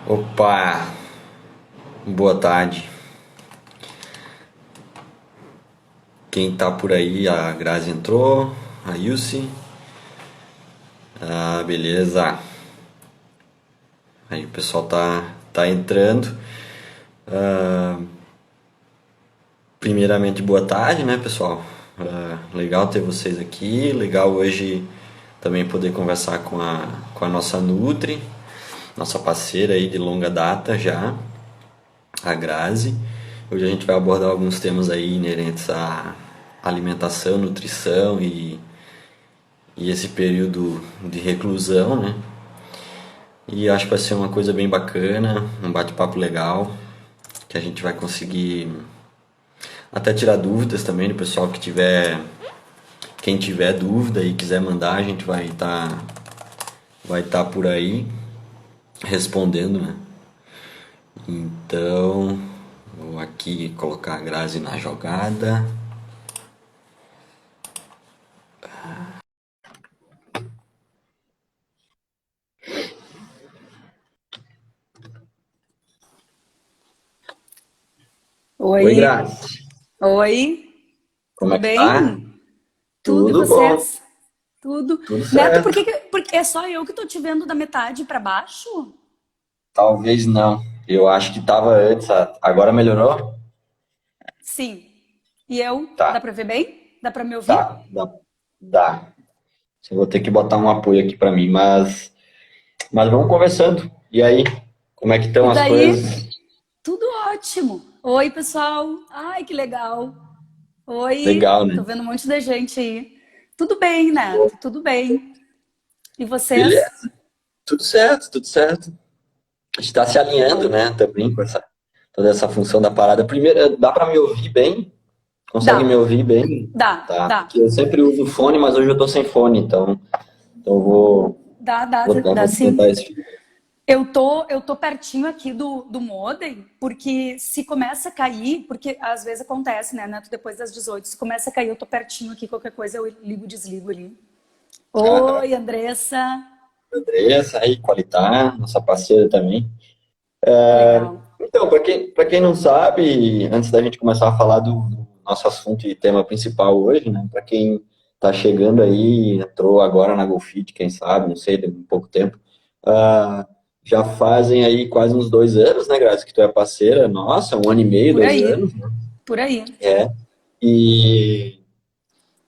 Opa, boa tarde. Quem tá por aí? A Grazi entrou, a Yussi. Ah, beleza. Aí o pessoal tá entrando. Primeiramente, boa tarde, né, pessoal? Legal ter vocês aqui. Legal hoje também poder conversar com a nossa Nutri, nossa parceira aí de longa data já, a Grazi. Hoje a gente vai abordar alguns temas aí inerentes à alimentação, nutrição e esse período de reclusão, né? E acho que vai ser uma coisa bem bacana, um bate-papo legal, que a gente vai conseguir até tirar dúvidas também do pessoal que tiver, quem tiver dúvida e quiser mandar, a gente vai tá por aí respondendo, né? Então, vou aqui colocar a Grazi na jogada. Oi, Oi, Grazi. oi, Como tudo é que tá? bem? Tudo e Tudo bom, vocês? Tudo. tudo Neto, certo. porque é só eu que tô te vendo da metade pra baixo? Talvez não. Eu acho que tava antes. Agora melhorou? Sim. E eu? Dá Tá, pra ver bem? Dá pra me tá, ouvir? dá. Eu vou ter que botar um apoio aqui pra mim, mas vamos conversando. E aí, como é que E estão as daí? coisas? Tudo ótimo. Oi, pessoal. Ai, que legal. Legal, Oi, né? tô vendo um monte de gente aí. Tudo bem, Neto, tudo bem. E vocês? Beleza, tudo certo, tudo certo. A gente tá se Que alinhando, bom. né, também com toda essa função da parada. Primeiro, dá pra me ouvir bem? Dá, Consegue me ouvir bem? dá, Tá, dá. porque eu sempre uso fone, mas hoje eu tô sem fone, então eu Dá vou tentar sim. esse. Eu tô pertinho aqui do modem, porque se começa a cair, porque às vezes acontece, né, Neto, depois das 18, se começa a cair, eu tô pertinho aqui, qualquer coisa eu ligo e desligo ali. Aham. Oi, Andressa. Andressa aí, Qualitar, nossa parceira também. Legal. Então, para quem não sabe, antes da gente começar a falar do nosso assunto e tema principal hoje, né? Para quem está chegando aí, entrou agora na GoFit, quem sabe, não sei, de um pouco tempo, ah, já fazem aí quase uns 2 anos, né, Grazi, que tu é parceira, nossa, 1 ano e meio, Por 2 anos, aí, né? por aí. E,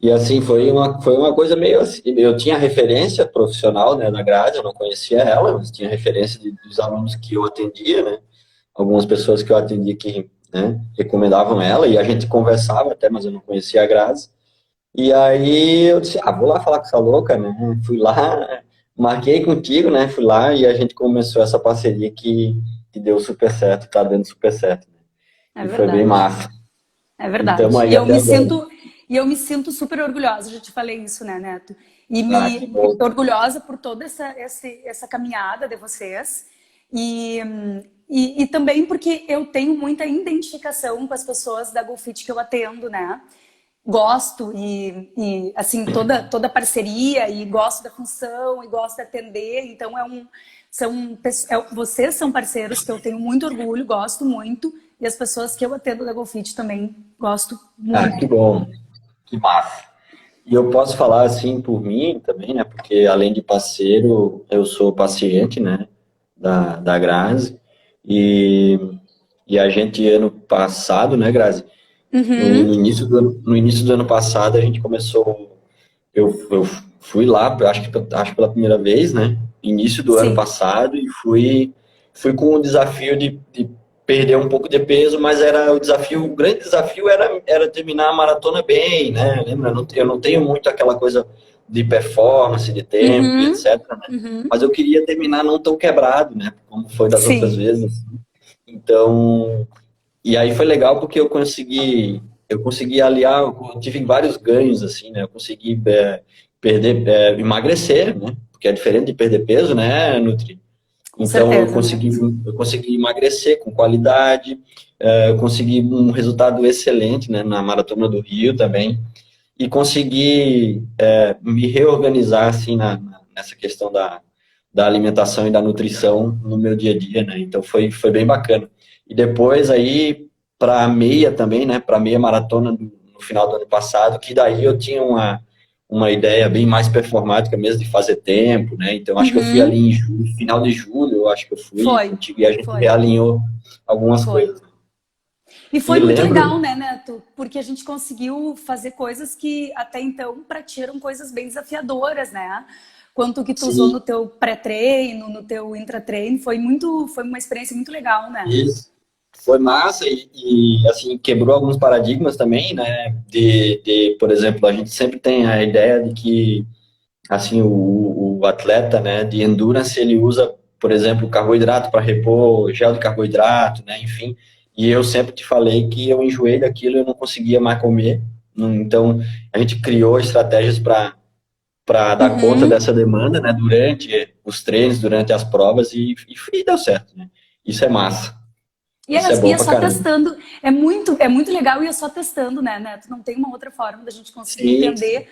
e assim, foi uma coisa meio assim, eu tinha referência profissional, né, na grade, eu não conhecia ela, mas tinha referência dos alunos que eu atendia, né? Algumas pessoas que eu atendi que, né, recomendavam ela, e a gente conversava até, mas eu não conhecia a Grazi. E aí eu disse, vou lá falar com essa louca, né? Fui lá, marquei contigo, né? Fui lá e a gente começou essa parceria que deu super certo, tá dando super certo. É E foi bem verdade. massa. É E estamos verdade. E aí eu até me agora. sinto, e eu me sinto super orgulhosa, já te falei isso, né, Neto? E Ah, que me bom. orgulhosa por toda essa caminhada de vocês. E, e também porque eu tenho muita identificação com as pessoas da GoFit que eu atendo, né? Gosto e assim, toda parceria e gosto da função e gosto de atender. Então, vocês são parceiros que eu tenho muito orgulho, gosto muito. E as pessoas que eu atendo da GoFit também gosto Ah, que muito. bom. Que massa. E eu posso falar assim por mim também, né? Porque além de parceiro, eu sou paciente, né? Da Grazi. E, e a gente, ano passado, né, Grazi? No Uhum, início no início do ano passado, a gente começou. Eu fui lá, acho que pela primeira vez, né? Início do ano sim, passado, e fui com o desafio de perder um pouco de peso, mas era o desafio, o grande desafio era terminar a maratona bem, né? Lembra? Eu não tenho muito aquela coisa de performance, de tempo e uhum, etc, né? Mas eu queria terminar não tão quebrado, né? Como foi das outras sim, vezes. Então, e aí foi legal porque eu consegui aliar, eu tive vários ganhos, assim, né? Eu consegui emagrecer, né? Porque é diferente de perder peso, né, Nutri? com Então certeza, Neto. eu consegui emagrecer com qualidade, eu consegui um resultado excelente, né, na Maratona do Rio também, e consegui me reorganizar, assim, nessa questão da alimentação e da nutrição no meu dia a dia, né? Então foi bem bacana. E depois aí para meia também, né? Para meia maratona no final do ano passado, que daí eu tinha uma ideia bem mais performática mesmo de fazer tempo, né? Então acho que eu fui ali Uhum. em julho, final de julho, eu acho que eu fui Foi, contigo e a gente foi, realinhou algumas foi. coisas. E E foi muito legal, lembro, né, Neto? Porque a gente conseguiu fazer coisas que até então para ti eram coisas bem desafiadoras, né? Quanto que tu usou sim, no teu pré-treino, no teu intra-treino, foi uma experiência muito legal, né? isso foi massa assim, quebrou alguns paradigmas também, né? Por exemplo, a gente sempre tem a ideia de que, assim, o atleta, né, de endurance, ele usa, por exemplo, carboidrato para repor gel de carboidrato, né, enfim. E eu sempre te falei que eu enjoei daquilo, eu não conseguia mais comer. Então, a gente criou estratégias para dar conta Uhum. dessa demanda, né, durante os treinos, durante as provas, e deu certo, né? Isso é massa. Isso é E bom é pra só caramba. testando, é muito legal e é só testando, né, Neto? Não tem uma outra forma da gente conseguir Sim, sim. entender,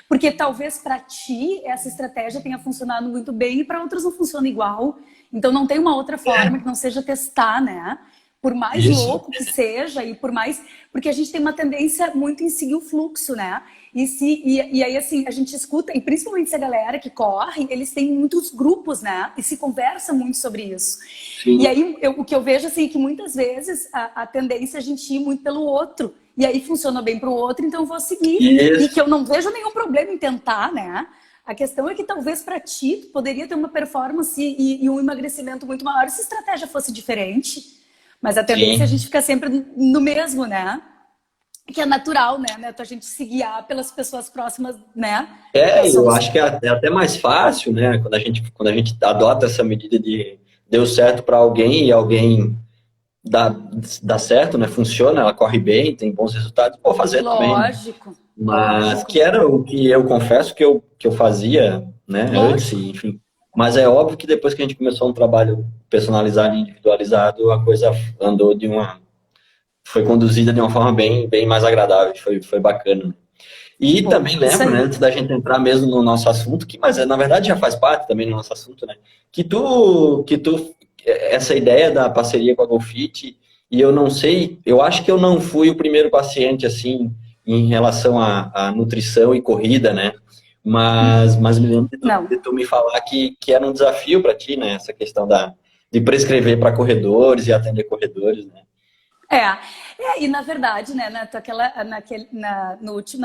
porque talvez para ti essa estratégia tenha funcionado muito bem e para outros não funciona igual. Então não tem uma outra forma que não seja testar, né? Por mais Isso. louco que seja e por mais, porque a gente tem uma tendência muito em seguir o fluxo, né? E aí, assim, a gente escuta, e principalmente essa galera que corre, eles têm muitos grupos, né? E se conversa muito sobre isso. E Sim. aí, o que eu vejo, assim, é que muitas vezes a tendência é a gente ir muito pelo outro. E aí funciona bem para o outro, então eu vou seguir. E que Isso. eu não vejo nenhum problema em tentar, né? A questão é que talvez para ti tu poderia ter uma performance e um emagrecimento muito maior se a estratégia fosse diferente. Mas a tendência é a Sim. gente ficar sempre no mesmo, né? Que é natural, né? A gente se guiar pelas pessoas próximas, né? Nós Eu somos. acho que é até mais fácil, né? Quando a gente adota essa medida de deu certo para alguém e alguém dá, dá certo, né? Funciona, ela corre bem, tem bons resultados, pô, fazer também, né? Lógico, Mas lógico, que era o que eu confesso que eu fazia, né? Antes, lógico. enfim. Mas é óbvio que depois que a gente começou um trabalho personalizado e individualizado, a coisa andou foi conduzida de uma forma bem mais agradável, foi bacana. E Boa, também isso lembro, né, aí. antes da gente entrar mesmo no nosso assunto, na verdade já faz parte também do nosso assunto, né, que tu, essa ideia da parceria com a GoFit, e eu não sei, eu acho que eu não fui o primeiro paciente, assim, em relação à nutrição e corrida, né, mas me lembro de tu, Não. de tu me falar que era um desafio para ti, né, essa questão de prescrever para corredores e atender corredores, né. E na verdade, né, na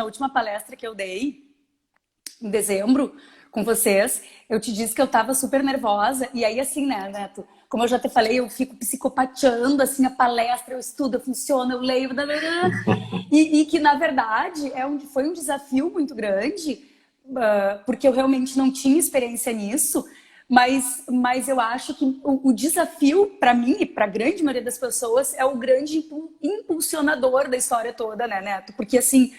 última palestra que eu dei, em dezembro, com vocês, eu te disse que eu tava super nervosa, e aí assim, né, Neto, como eu já te falei, eu fico psicopateando, assim, a palestra, eu estudo, eu funciono, eu leio, e que, na verdade, foi um desafio muito grande, porque eu realmente não tinha experiência nisso, mas eu acho que o desafio, para mim e para a grande maioria das pessoas, é o grande impulsionador da história toda, né, Neto? Porque, assim,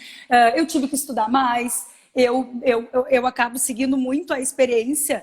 eu tive que estudar mais, eu acabo seguindo muito a experiência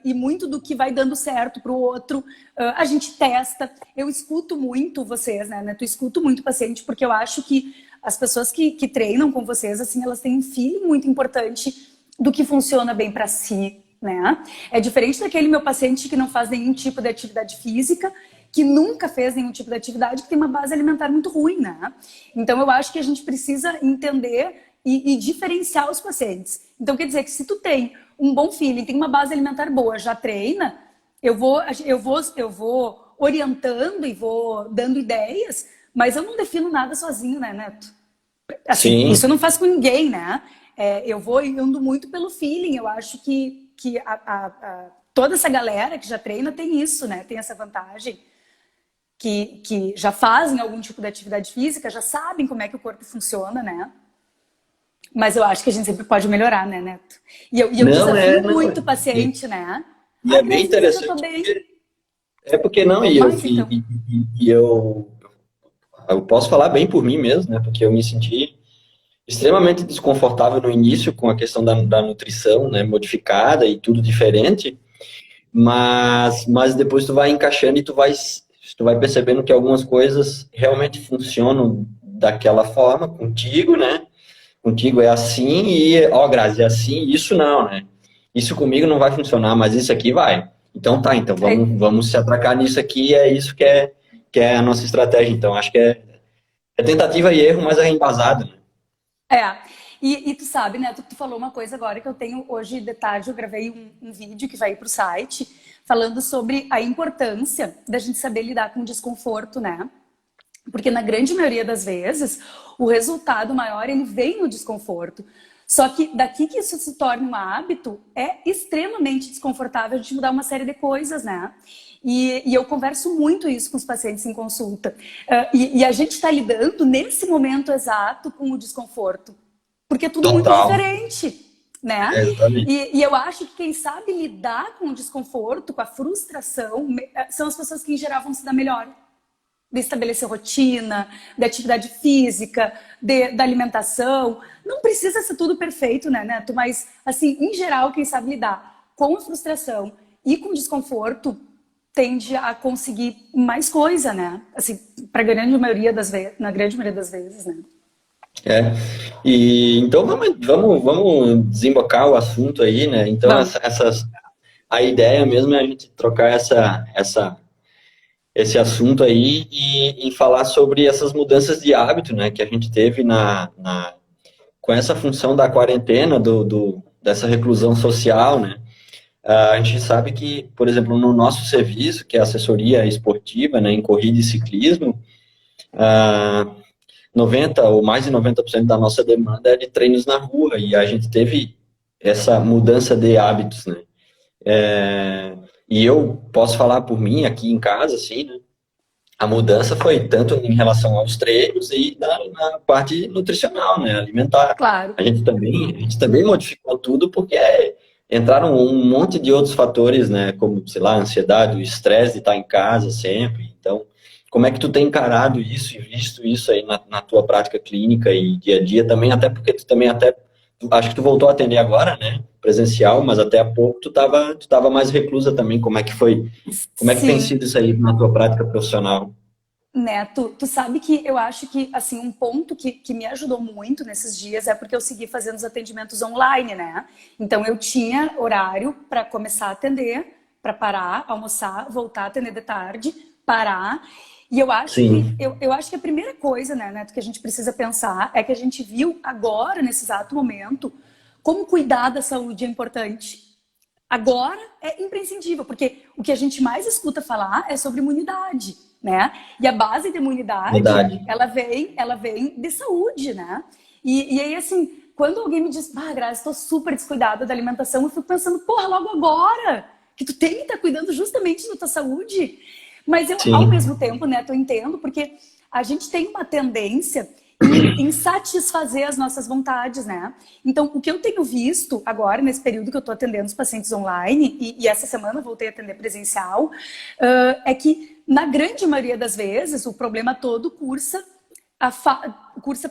e muito do que vai dando certo para o outro. A gente testa. Eu escuto muito vocês, né, Neto? Eu escuto muito o paciente, porque eu acho que as pessoas que treinam com vocês, assim, elas têm um feeling muito importante do que funciona bem para si, né? É diferente daquele meu paciente que não faz nenhum tipo de atividade física, que nunca fez nenhum tipo de atividade, que tem uma base alimentar muito ruim, né? Então eu acho que a gente precisa entender e diferenciar os pacientes. Então quer dizer que se tu tem um bom feeling, tem uma base alimentar boa, já treina, eu vou orientando e vou dando ideias, mas eu não defino nada sozinho, né, Neto? Assim, Sim, isso eu não faço com ninguém, né? Eu vou indo muito pelo feeling. Eu acho que toda essa galera que já treina tem isso, né? Tem essa vantagem. Que já fazem algum tipo de atividade física, já sabem como é que o corpo funciona, né? Mas eu acho que a gente sempre pode melhorar, né, Neto? E eu não desafio não. muito o paciente, né? E Ai, é bem graças a Deus eu tô interessante bem. porque não, Vamos mais, então. e eu posso falar bem por mim mesmo, né? Porque eu me senti extremamente desconfortável no início com a questão da nutrição, né? Modificada e tudo diferente, mas depois tu vai encaixando e tu vai percebendo que algumas coisas realmente funcionam daquela forma contigo, né? Contigo é assim e, ó, Grazi, é assim, isso não, né? isso comigo não vai funcionar, mas isso aqui vai. Então tá, então É, vamos se atracar nisso aqui, é isso que é a nossa estratégia. Então acho que é tentativa e erro, mas é embasado, né? é. E tu sabe, né? Tu falou uma coisa agora que eu tenho hoje de tarde, eu gravei um vídeo que vai ir pro site falando sobre a importância da gente saber lidar com o desconforto, né? Porque na grande maioria das vezes, o resultado maior ele vem no desconforto. Só que daqui que isso se torna um hábito, é extremamente desconfortável a gente mudar uma série de coisas, né? E eu converso muito isso com os pacientes em consulta. E a gente está lidando nesse momento exato com o desconforto. Porque é tudo muito Total. diferente, né? É, exatamente. E eu acho que quem sabe lidar com o desconforto, com a frustração, são as pessoas que em geral vão se dar melhor de estabelecer rotina, de atividade física, da alimentação. Não precisa ser tudo perfeito, né, Neto? Mas, assim, em geral, quem sabe lidar com a frustração e com o desconforto tende a conseguir mais coisa, né? Assim, para grande maioria das vezes, na grande maioria das vezes, né? É. E então vamos desembocar o assunto aí, né? Então Vamos. a ideia mesmo é a gente trocar esse assunto aí e falar sobre essas mudanças de hábito, né? Que a gente teve com essa função da quarentena, dessa reclusão social, né? A gente sabe que, por exemplo, no nosso serviço, que é assessoria esportiva, né, em corrida e ciclismo, ah, 90 ou mais de 90% da nossa demanda é de treinos na rua e a gente teve essa mudança de hábitos, né? E eu posso falar por mim aqui em casa, assim, né? A mudança foi tanto em relação aos treinos e na parte nutricional, né? Alimentar. Claro. A gente também modificou tudo porque entraram um monte de outros fatores, né? Como, sei lá, a ansiedade, o estresse de estar em casa sempre. Então, como é que tu tem encarado isso e visto isso aí na tua prática clínica e dia a dia também? Até porque tu também acho que tu voltou a atender agora, né? Presencial, mas até há pouco tu tava mais reclusa também. Como é que foi? Como é que tem Sim. sido isso aí na tua prática profissional? Neto, tu sabe que eu acho que, assim, um ponto que me ajudou muito nesses dias é porque eu segui fazendo os atendimentos online, né? Então, eu tinha horário para começar a atender, para parar, almoçar, voltar a atender de tarde, parar. E Sim, eu acho que a primeira coisa, né, Neto, que a gente precisa pensar é que a gente viu agora, nesse exato momento, como cuidar da saúde é importante. Agora é imprescindível, porque o que a gente mais escuta falar é sobre imunidade, né? E a base da imunidade, verdade. ela vem de saúde, né? E aí, assim, quando alguém me diz, Grazi, estou super descuidada da alimentação, eu fico pensando, porra, logo agora, que tu tem que estar cuidando justamente da tua saúde. Mas eu, ao Sim, mesmo tempo, né, eu entendo, porque a gente tem uma tendência em satisfazer as nossas vontades, né? Então, o que eu tenho visto agora, nesse período que eu estou atendendo os pacientes online, e essa semana eu voltei a atender presencial, é que, na grande maioria das vezes, o problema todo cursa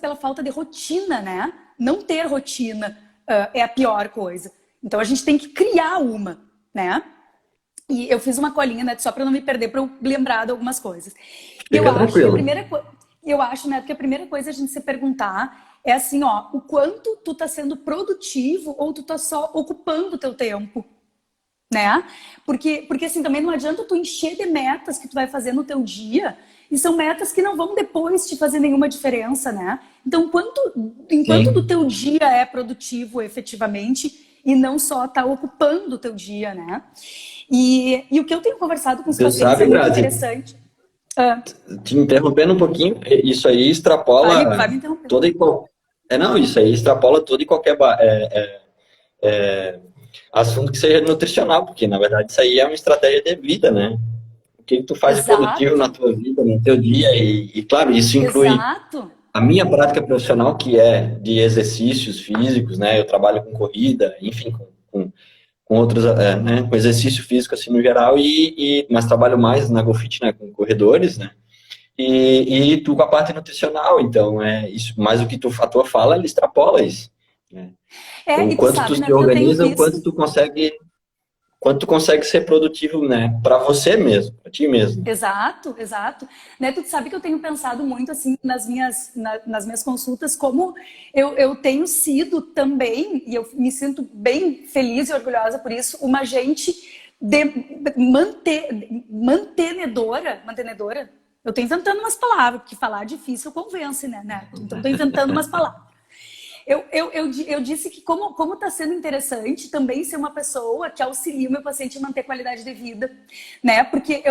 pela falta de rotina, né? Não ter rotina é a pior coisa. Então, a gente tem que criar uma, né? E eu fiz uma colinha, né, só para não me perder, para eu lembrar de algumas coisas. E eu fica acho que a tranquilo. primeira coisa, eu acho, né, que a primeira coisa a gente se perguntar é assim, ó, o quanto tu tá sendo produtivo ou tu tá só ocupando o teu tempo, né? Porque assim, também não adianta tu encher de metas que tu vai fazer no teu dia e são metas que não vão depois te fazer nenhuma diferença, né? Então, enquanto do Sim. teu dia é produtivo efetivamente e não só tá ocupando o teu dia, né? E o que eu tenho conversado com os Tu pacientes é sabe, muito Grazi, interessante. Ah, te interrompendo um pouquinho, isso aí vai extrapola me interromper. toda e qual... Não, isso aí extrapola todo e qualquer assunto que seja nutricional, porque na verdade isso aí é uma estratégia de vida, né? O que tu faz de produtivo na Exato, tua vida, no teu dia, e claro, isso inclui exato. a minha prática profissional, que é de exercícios físicos, né? Eu trabalho com corrida, enfim, com outros, né? Com exercício físico, assim, no geral, mas trabalho mais na GoFit, né? Com corredores, né? E tu com a parte nutricional, então, isso, mas o que a tua fala, ele extrapola isso, né? É, O e tu quanto tu sabe, se né, que eu tenho organiza, o visto. quanto tu consegue. quanto tu consegue ser produtivo, né, para você mesmo, para ti mesmo. Exato, exato. Né, tu sabe que eu tenho pensado muito assim nas minhas consultas, como eu tenho sido também, e eu me sinto bem feliz e orgulhosa por isso, uma agente mantenedora. Eu estou inventando umas palavras, porque falar difícil convence, né? Então estou inventando umas palavras. Eu disse que como está sendo interessante também ser uma pessoa que auxilia o meu paciente a manter qualidade de vida, né? Porque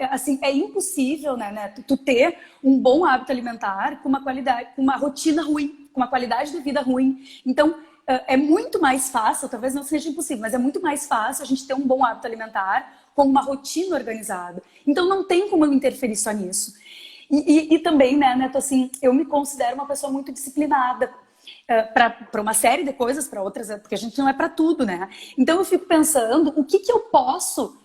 assim, é impossível, né, tu ter um bom hábito alimentar com uma qualidade, com uma rotina ruim, com uma qualidade de vida ruim. Então, é muito mais fácil, talvez não seja impossível, mas é muito mais fácil a gente ter um bom hábito alimentar com uma rotina organizada. Então, não tem como eu interferir só nisso. E também, né, Neto, assim, eu me considero uma pessoa muito disciplinada, para uma série de coisas, para outras, porque a gente não é para tudo, né? Então eu fico pensando o que eu posso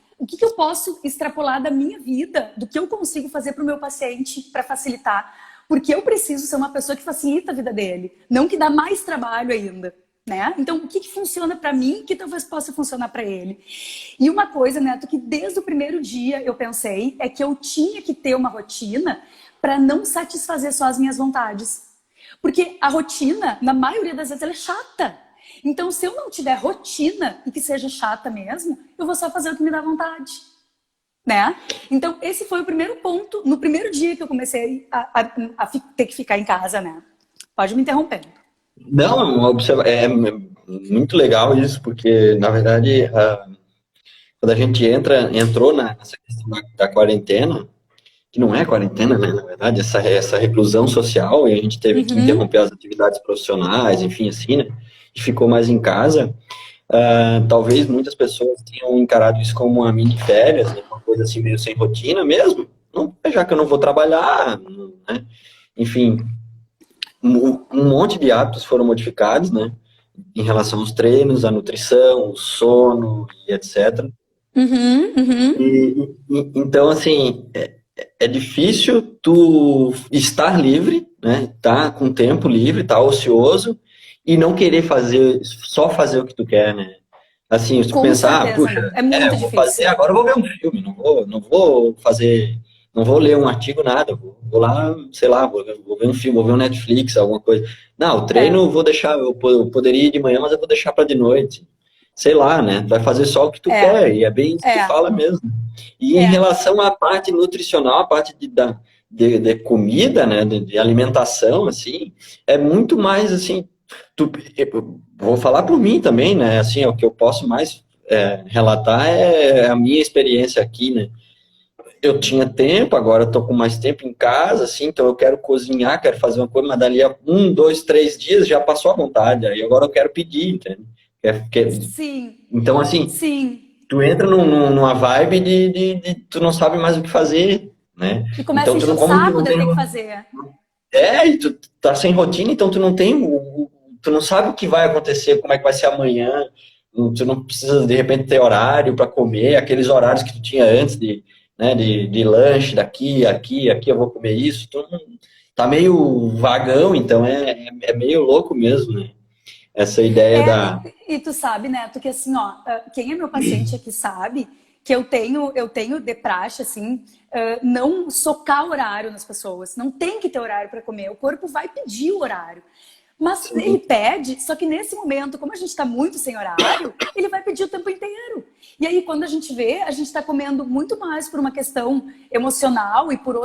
extrapolar da minha vida, do que eu consigo fazer para o meu paciente para facilitar, porque eu preciso ser uma pessoa que facilita a vida dele, não que dá mais trabalho ainda, né? Então o que funciona para mim que talvez possa funcionar para ele. E uma coisa, Neto, que desde o primeiro dia eu pensei é que eu tinha que ter uma rotina para não satisfazer só as minhas vontades. Porque a rotina, na maioria das vezes, ela é chata. Então, se eu não tiver rotina e que seja chata mesmo, eu vou só fazer o que me dá vontade, né? Então, esse foi o primeiro ponto, no primeiro dia que eu comecei a ter que ficar em casa, né? Pode me interromper. Não, é muito legal isso, porque, na verdade, quando a gente entrou nessa questão da quarentena, que não é quarentena, né, na verdade, essa reclusão social, e a gente teve que interromper as atividades profissionais, enfim, assim, né, e ficou mais em casa, talvez muitas pessoas tenham encarado isso como uma mini férias, né, uma coisa assim meio sem rotina mesmo, não, já que eu não vou trabalhar, né, enfim, um monte de hábitos foram modificados, né, em relação aos treinos, à nutrição, o sono e etc. Então, assim, é difícil tu estar livre, né? Tá com tempo livre, tá ocioso e não querer só fazer o que tu quer, né? Assim, se tu Com pensar, certeza, né? puxa, É muito eu vou fazer, difícil. agora eu vou ver um filme, não vou fazer, não vou ler um artigo, nada, vou lá, sei lá, vou ver um filme, vou ver um Netflix, alguma coisa. Não, o treino É, eu vou deixar, eu poderia ir de manhã, mas eu vou deixar para de noite. Sei lá, né? Vai fazer só o que tu é, quer, e é bem isso que tu é, fala mesmo. E em é. relação à parte nutricional, a parte de comida, né, de alimentação, assim, é muito mais, assim, eu vou falar por mim também, né, assim, é o que eu posso mais relatar é a minha experiência aqui, né. Eu tinha tempo, agora eu tô com mais tempo em casa, assim, então eu quero cozinhar, quero fazer uma coisa, mas dali a 1, 2, 3 dias já passou a vontade, aí agora eu quero pedir, entende? Sim, Então, assim, sim. tu entra numa vibe de tu não sabe mais o que fazer, né? E começa Então, a encher o como tu saco não de tem. ter que fazer. E tu tá sem rotina, então tu não tem. Tu não sabe o que vai acontecer, como é que vai ser amanhã. Tu não precisa, de repente, ter horário para comer, aqueles horários que tu tinha antes né, de lanche, aqui eu vou comer isso. Tu tá meio vagão, então é meio louco mesmo, né? Essa ideia da. E tu sabe, Neto, que assim, ó, quem é meu paciente aqui sabe que eu tenho de praxe, assim, não socar horário nas pessoas. Não tem que ter horário para comer. O corpo vai pedir o horário. Mas ele pede, só que nesse momento, como a gente está muito sem horário, ele vai pedir o tempo inteiro. E aí, quando a gente vê, a gente está comendo muito mais por uma questão emocional e por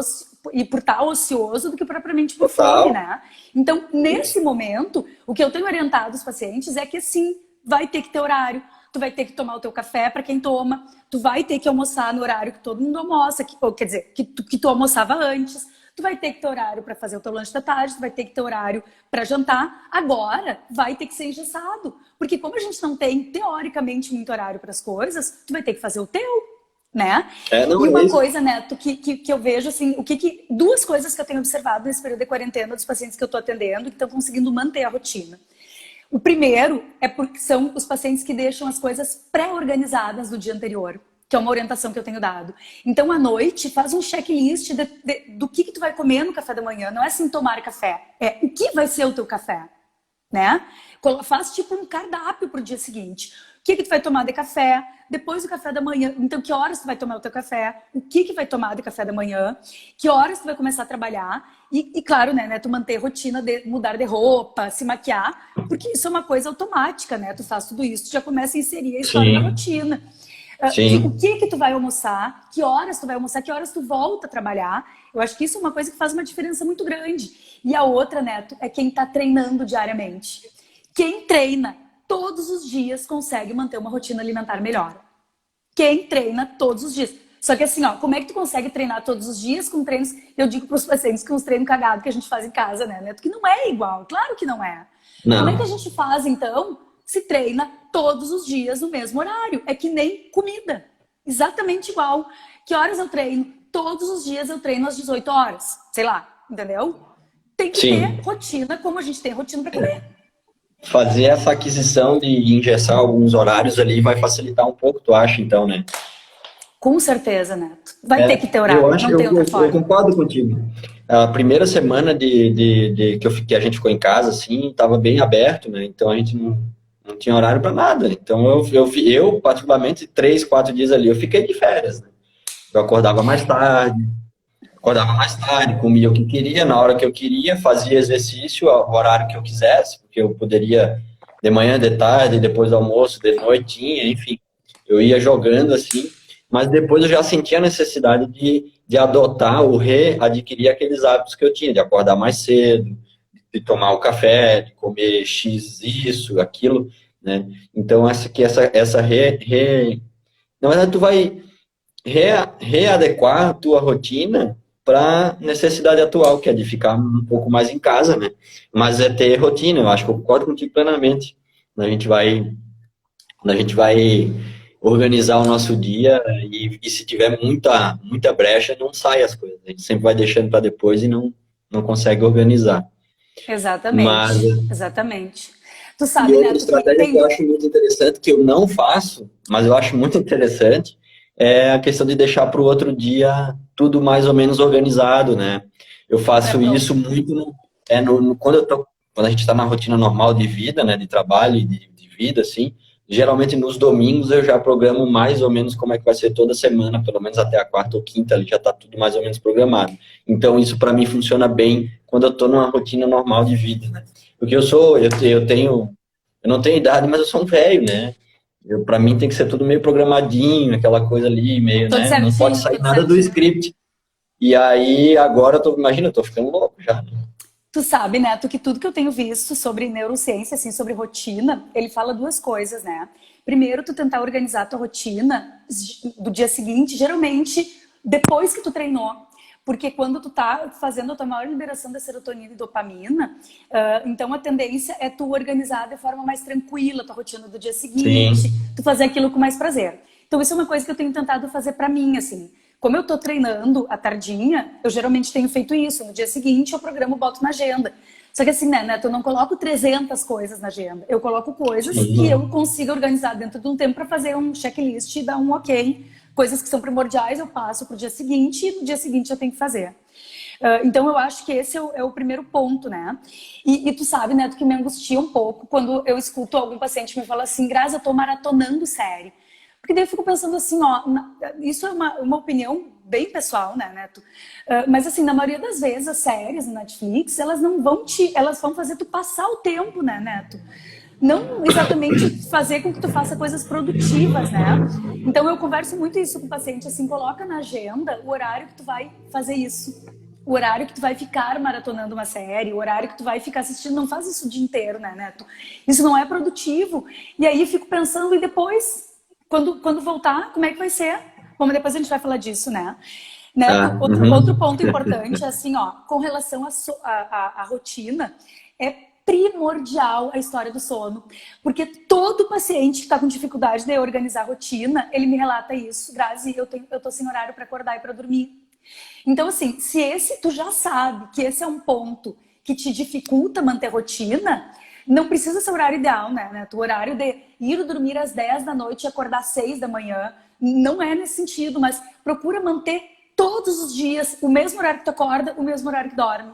estar ocioso do que propriamente por fome, Total. né? Então, nesse momento, o que eu tenho orientado os pacientes é que sim, vai ter que ter horário. Tu vai ter que tomar o teu café para quem toma. Tu vai ter que almoçar no horário que todo mundo almoça, ou quer dizer, que tu almoçava antes. Tu vai ter que ter horário para fazer o teu lanche da tarde, tu vai ter que ter horário para jantar. Agora vai ter que ser engessado. Porque como a gente não tem, teoricamente, muito horário para as coisas, tu vai ter que fazer o teu, né? Não E é uma isso. coisa, Neto, que eu vejo, assim, duas coisas que eu tenho observado nesse período de quarentena dos pacientes que eu estou atendendo, que estão conseguindo manter a rotina. O primeiro é porque são os pacientes que deixam as coisas pré-organizadas do dia anterior, que é uma orientação que eu tenho dado. Então, à noite, faz um checklist do que tu vai comer no café da manhã. Não é assim tomar café, é o que vai ser o teu café, né? Faz tipo um cardápio pro dia seguinte. que tu vai tomar de café, depois do café da manhã, então que horas tu vai tomar o teu café, o que vai tomar de café da manhã, que horas tu vai começar a trabalhar e claro, né, tu manter a rotina de mudar de roupa, se maquiar, porque isso é uma coisa automática, né, tu faz tudo isso, tu já começa a inserir a história na rotina. O Sim. que tu vai almoçar, que horas tu vai almoçar, que horas tu volta a trabalhar. Eu acho que isso é uma coisa que faz uma diferença muito grande. E a outra, Neto, é quem tá treinando diariamente. Quem treina todos os dias consegue manter uma rotina alimentar melhor. Quem treina todos os dias. Só que assim, ó, como é que tu consegue treinar todos os dias com treinos? Eu digo para os pacientes que uns treinos cagados que a gente faz em casa, né, Neto? Que não é igual, claro que não é. Como é que a Não. gente faz, então, se treina todos os dias no mesmo horário? É que nem comida. Exatamente igual. Que horas eu treino? Todos os dias eu treino às 18 horas. Sei lá, entendeu? Tem que ter Sim. rotina como a gente tem rotina para comer. Fazer essa aquisição de engessar alguns horários ali vai facilitar um pouco, tu acha, então, né? Com certeza, Neto. Vai ter É, que ter eu horário, acho, não tem outra eu forma. concordo contigo. A primeira semana que a gente ficou em casa, assim, estava bem aberto, né? Então a gente não tinha horário para nada. Então eu, particularmente, 3, 4 dias ali, eu fiquei de férias, né? Eu acordava mais tarde, comia o que queria, na hora que eu queria, fazia exercício, o horário que eu quisesse, porque eu poderia de manhã, de tarde, depois do almoço, de noitinha, enfim. Eu ia jogando assim, mas depois eu já sentia a necessidade de adotar ou readquirir aqueles hábitos que eu tinha, de acordar mais cedo, de tomar o café, de comer X isso, aquilo, né? Então, na verdade, tu vai readequar a tua rotina para a necessidade atual, que é de ficar um pouco mais em casa, né? Mas é ter rotina, eu acho que eu concordo contigo plenamente. A gente vai, a gente vai organizar o nosso dia e se tiver muita brecha, não sai as coisas. A gente sempre vai deixando para depois e não consegue organizar. Mas, Exatamente, exatamente. Tu e sabe, outra Neto, que estratégia que eu tem. acho muito interessante, que eu não faço, mas eu acho muito interessante, é a questão de deixar para o outro dia tudo mais ou menos organizado, né? Eu faço isso Pré-pronto. muito quando a gente está na rotina normal de vida, né, de trabalho e de vida, assim, geralmente nos domingos eu já programo mais ou menos como é que vai ser toda semana, pelo menos até a quarta ou quinta, ali já está tudo mais ou menos programado. Então isso para mim funciona bem quando eu estou numa rotina normal de vida, né? Porque eu não tenho idade, mas eu sou um velho, né? Para mim tem que ser tudo meio programadinho, aquela coisa ali, meio, Tudo né? Não pode certinho, sair tudo nada do certinho. script. E aí, agora imagina, eu tô ficando louco já. Tu sabe, Neto, que tudo que eu tenho visto sobre neurociência, assim, sobre rotina, ele fala duas coisas, né? Primeiro, tu tentar organizar a tua rotina do dia seguinte, geralmente depois que tu treinou. Porque quando tu tá fazendo a tua maior liberação da serotonina e dopamina, então a tendência é tu organizar de forma mais tranquila a tua rotina do dia seguinte, Sim, tu fazer aquilo com mais prazer. Então isso é uma coisa que eu tenho tentado fazer pra mim, assim. Como eu tô treinando à tardinha, eu geralmente tenho feito isso. No dia seguinte, eu programo, boto na agenda. Só que assim, né, Neto, eu não coloco 300 coisas na agenda. Eu coloco coisas que eu sim. consigo organizar dentro de um tempo para fazer um checklist e dar um ok. Coisas que são primordiais eu passo pro dia seguinte e no dia seguinte eu tenho que fazer. Então eu acho que esse é o primeiro ponto, né? E tu sabe, Neto, que me angustia um pouco quando eu escuto algum paciente me falar assim, Grazi, eu tô maratonando série. Porque daí eu fico pensando assim, ó, isso é uma opinião bem pessoal, né, Neto? Mas assim, na maioria das vezes, as séries na Netflix, elas não vão elas vão fazer tu passar o tempo, né, Neto? Não exatamente fazer com que tu faça coisas produtivas, né? Então eu converso muito isso com o paciente, assim, coloca na agenda o horário que tu vai fazer isso. O horário que tu vai ficar maratonando uma série, o horário que tu vai ficar assistindo, não faz isso o dia inteiro, né, Neto? Isso não é produtivo. E aí fico pensando, e depois, quando voltar, como é que vai ser? Bom, depois a gente vai falar disso, né? Neto, Ah, outro uhum. ponto importante é assim, ó, com relação à rotina, é primordial a história do sono, porque todo paciente que está com dificuldade de organizar a rotina, ele me relata isso, Grazi, eu tô sem horário para acordar e para dormir. Então, assim, se esse tu já sabe que esse é um ponto que te dificulta manter rotina, não precisa ser o horário ideal, né? O horário de ir dormir às 10 da noite e acordar às 6 da manhã, não é nesse sentido, mas procura manter todos os dias o mesmo horário que tu acorda, o mesmo horário que dorme.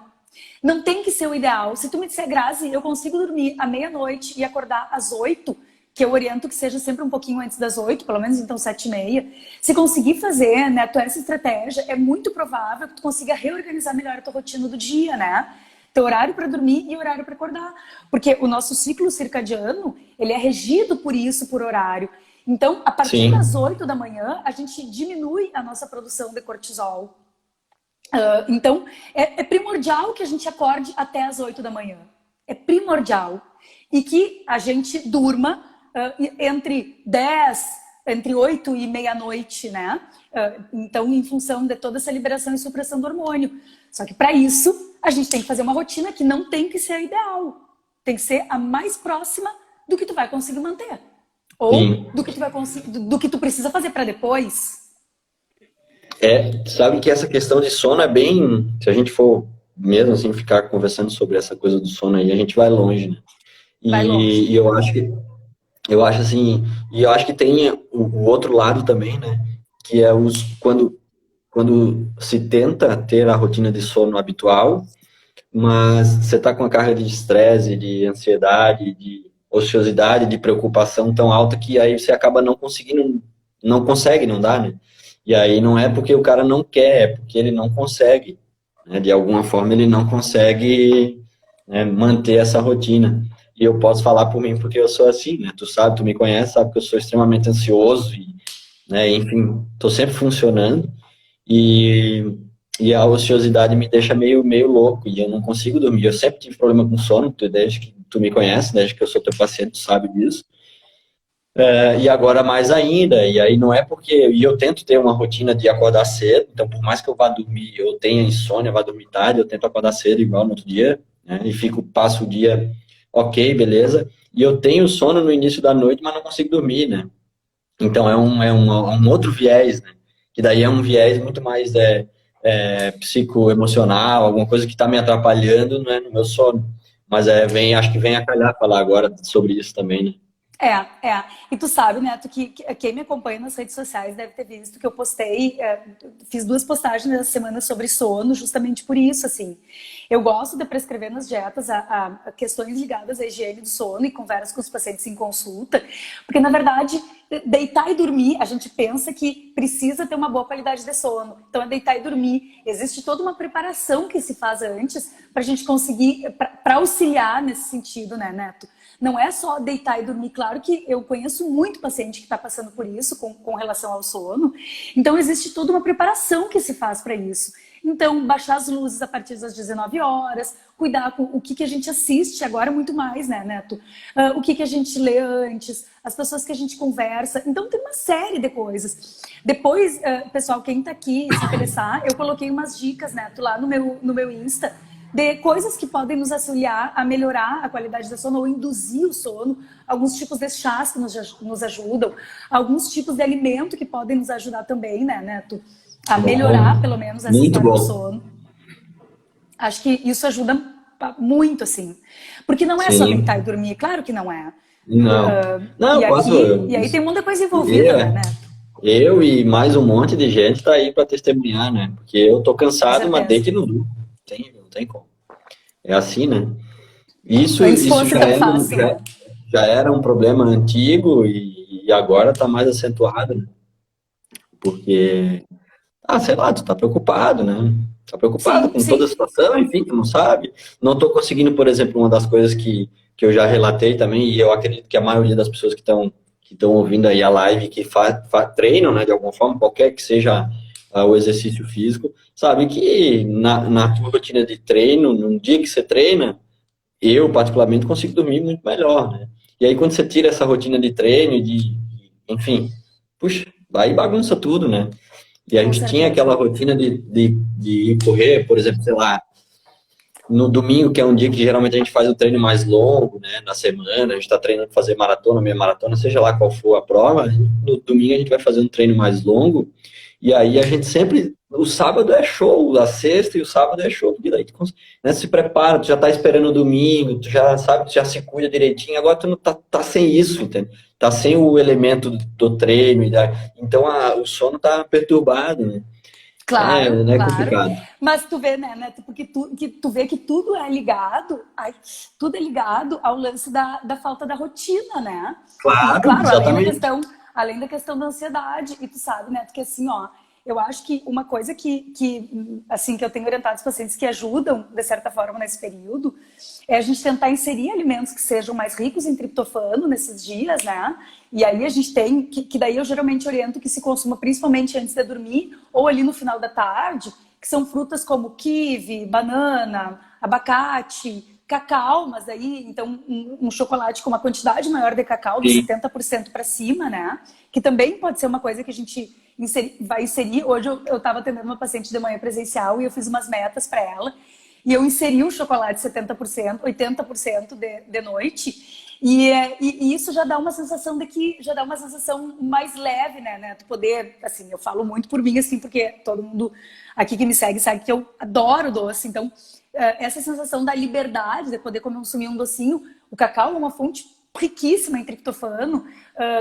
Não tem que ser o ideal. Se tu me disser, Grazi, eu consigo dormir à meia-noite e acordar às 8, que eu oriento que seja sempre um pouquinho antes das 8, pelo menos então 7h30. Se conseguir fazer, né, essa estratégia, é muito provável que tu consiga reorganizar melhor a tua rotina do dia, né? Teu horário para dormir e horário para acordar. Porque o nosso ciclo circadiano, ele é regido por isso, por horário. Então, a partir das 8 da manhã, a gente diminui a nossa produção de cortisol. Então, é primordial que a gente acorde até as 8 da manhã. É primordial. E que a gente durma entre 8 e meia-noite, né? Então, em função de toda essa liberação e supressão do hormônio. Só que para isso, a gente tem que fazer uma rotina que não tem que ser a ideal. Tem que ser a mais próxima do que tu vai conseguir manter. Ou do que tu precisa fazer para depois. Sabe que essa questão de sono é bem... Se a gente for mesmo assim ficar conversando sobre essa coisa do sono aí, a gente vai longe, né? E eu acho assim, e eu acho que tem o outro lado também, né? Que é quando se tenta ter a rotina de sono habitual, mas você tá com a carga de estresse, de ansiedade, de ociosidade, de preocupação tão alta que aí você acaba não conseguindo, não dá, né? E aí não é porque o cara não quer, é porque ele não consegue, né? De alguma forma ele não consegue, né, manter essa rotina. E eu posso falar por mim porque eu sou assim, né? Tu sabe, tu me conhece, sabe que eu sou extremamente ansioso e, né, enfim, tô sempre funcionando e a ociosidade me deixa meio louco e eu não consigo dormir. Eu sempre tive problema com sono, desde que tu me conhece, desde que eu sou teu paciente, tu sabe disso. E agora mais ainda, e aí não é porque... E eu tento ter uma rotina de acordar cedo, então por mais que eu vá dormir, eu tenha insônia, vá dormir tarde, eu tento acordar cedo igual no outro dia, né, e passo o dia ok, beleza, e eu tenho sono no início da noite, mas não consigo dormir, né? Então é um outro viés, né? Que daí é um viés muito mais psicoemocional, alguma coisa que está me atrapalhando, né, no meu sono. Mas acho que vem a calhar falar agora sobre isso também, né? E tu sabe, Neto, que quem me acompanha nas redes sociais deve ter visto que eu postei, fiz 2 postagens essa semana sobre sono, justamente por isso, assim. Eu gosto de prescrever nas dietas a questões ligadas à higiene do sono e converso com os pacientes em consulta, porque, na verdade, deitar e dormir, a gente pensa que precisa ter uma boa qualidade de sono. Então, é deitar e dormir. Existe toda uma preparação que se faz antes para a gente conseguir, para auxiliar nesse sentido, né, Neto? Não é só deitar e dormir. Claro que eu conheço muito paciente que está passando por isso com relação ao sono. Então, existe toda uma preparação que se faz para isso. Então, baixar as luzes a partir das 19 horas, cuidar com o que a gente assiste agora muito mais, né, Neto? O que a gente lê antes, as pessoas que a gente conversa. Então, tem uma série de coisas. Depois, pessoal, quem está aqui se interessar, eu coloquei umas dicas, Neto, lá no meu Insta, de coisas que podem nos auxiliar a melhorar a qualidade do sono ou induzir o sono, alguns tipos de chás que nos ajudam, alguns tipos de alimento que podem nos ajudar também, né, Neto? A melhorar, pelo menos, essa história do sono. Acho que isso ajuda muito, assim. Porque não é só deitar e dormir, claro que não é. Não, e aí tem muita coisa envolvida, né, Neto? Eu e mais um monte de gente tá aí para testemunhar, né? Porque eu tô cansado, mas deito e não durmo. Não tem como. É assim, né? Isso já era um problema antigo e agora tá mais acentuado, né? Porque, sei lá, tu tá preocupado, né? Tá preocupado com toda a situação, enfim, tu não sabe. Não tô conseguindo, por exemplo, uma das coisas que eu já relatei também, e eu acredito que a maioria das pessoas que estão ouvindo aí a live, que treinam, né, de alguma forma, qualquer que seja o exercício físico, sabe que na tua rotina de treino, no dia que você treina, eu particularmente consigo dormir muito melhor, né? E aí quando você tira essa rotina de treino, enfim, puxa, aí bagunça tudo, né? E a gente tinha aquela rotina de ir correr, por exemplo, sei lá, no domingo, que é um dia que geralmente a gente faz o treino mais longo, né, na semana, a gente está treinando para fazer maratona, meia maratona, seja lá qual for a prova, no domingo a gente vai fazer um treino mais longo, e aí a gente sempre, o sábado é show, a sexta e o sábado é show, porque daí tu, né, se prepara, tu já tá esperando o domingo, tu já sabe, tu já se cuida direitinho, agora tu não tá sem isso, entende? Tá sem o elemento do treino, então o sono tá perturbado, né? Claro, Não é claro. complicado. Mas tu vê, né, Neto, porque tu vê que tudo é ligado, tudo é ligado ao lance da falta da rotina, né? E Claro, claro, exatamente. além da questão da ansiedade. E tu sabe, Neto, que assim, ó, eu acho que uma coisa assim, que eu tenho orientado os pacientes que ajudam, de certa forma, nesse período, é a gente tentar inserir alimentos que sejam mais ricos em triptofano nesses dias, né? E aí a gente tem, que daí eu geralmente oriento que se consuma principalmente antes de dormir ou ali no final da tarde, que são frutas como kiwi, banana, abacate, cacau, mas aí, então, um chocolate com uma quantidade maior de cacau, de Sim. 70% para cima, né? Que também pode ser uma coisa que a gente vai inserir. Hoje eu estava atendendo uma paciente de manhã presencial e eu fiz umas metas para ela. E eu inseri o chocolate 70%, 80% de noite. E isso já dá uma sensação já dá uma sensação mais leve, né? Tu poder, assim, eu falo muito por mim, assim, porque todo mundo aqui que me segue sabe que eu adoro doce. Então, essa sensação da liberdade de poder consumir um docinho, o cacau é uma fonte riquíssima em triptofano,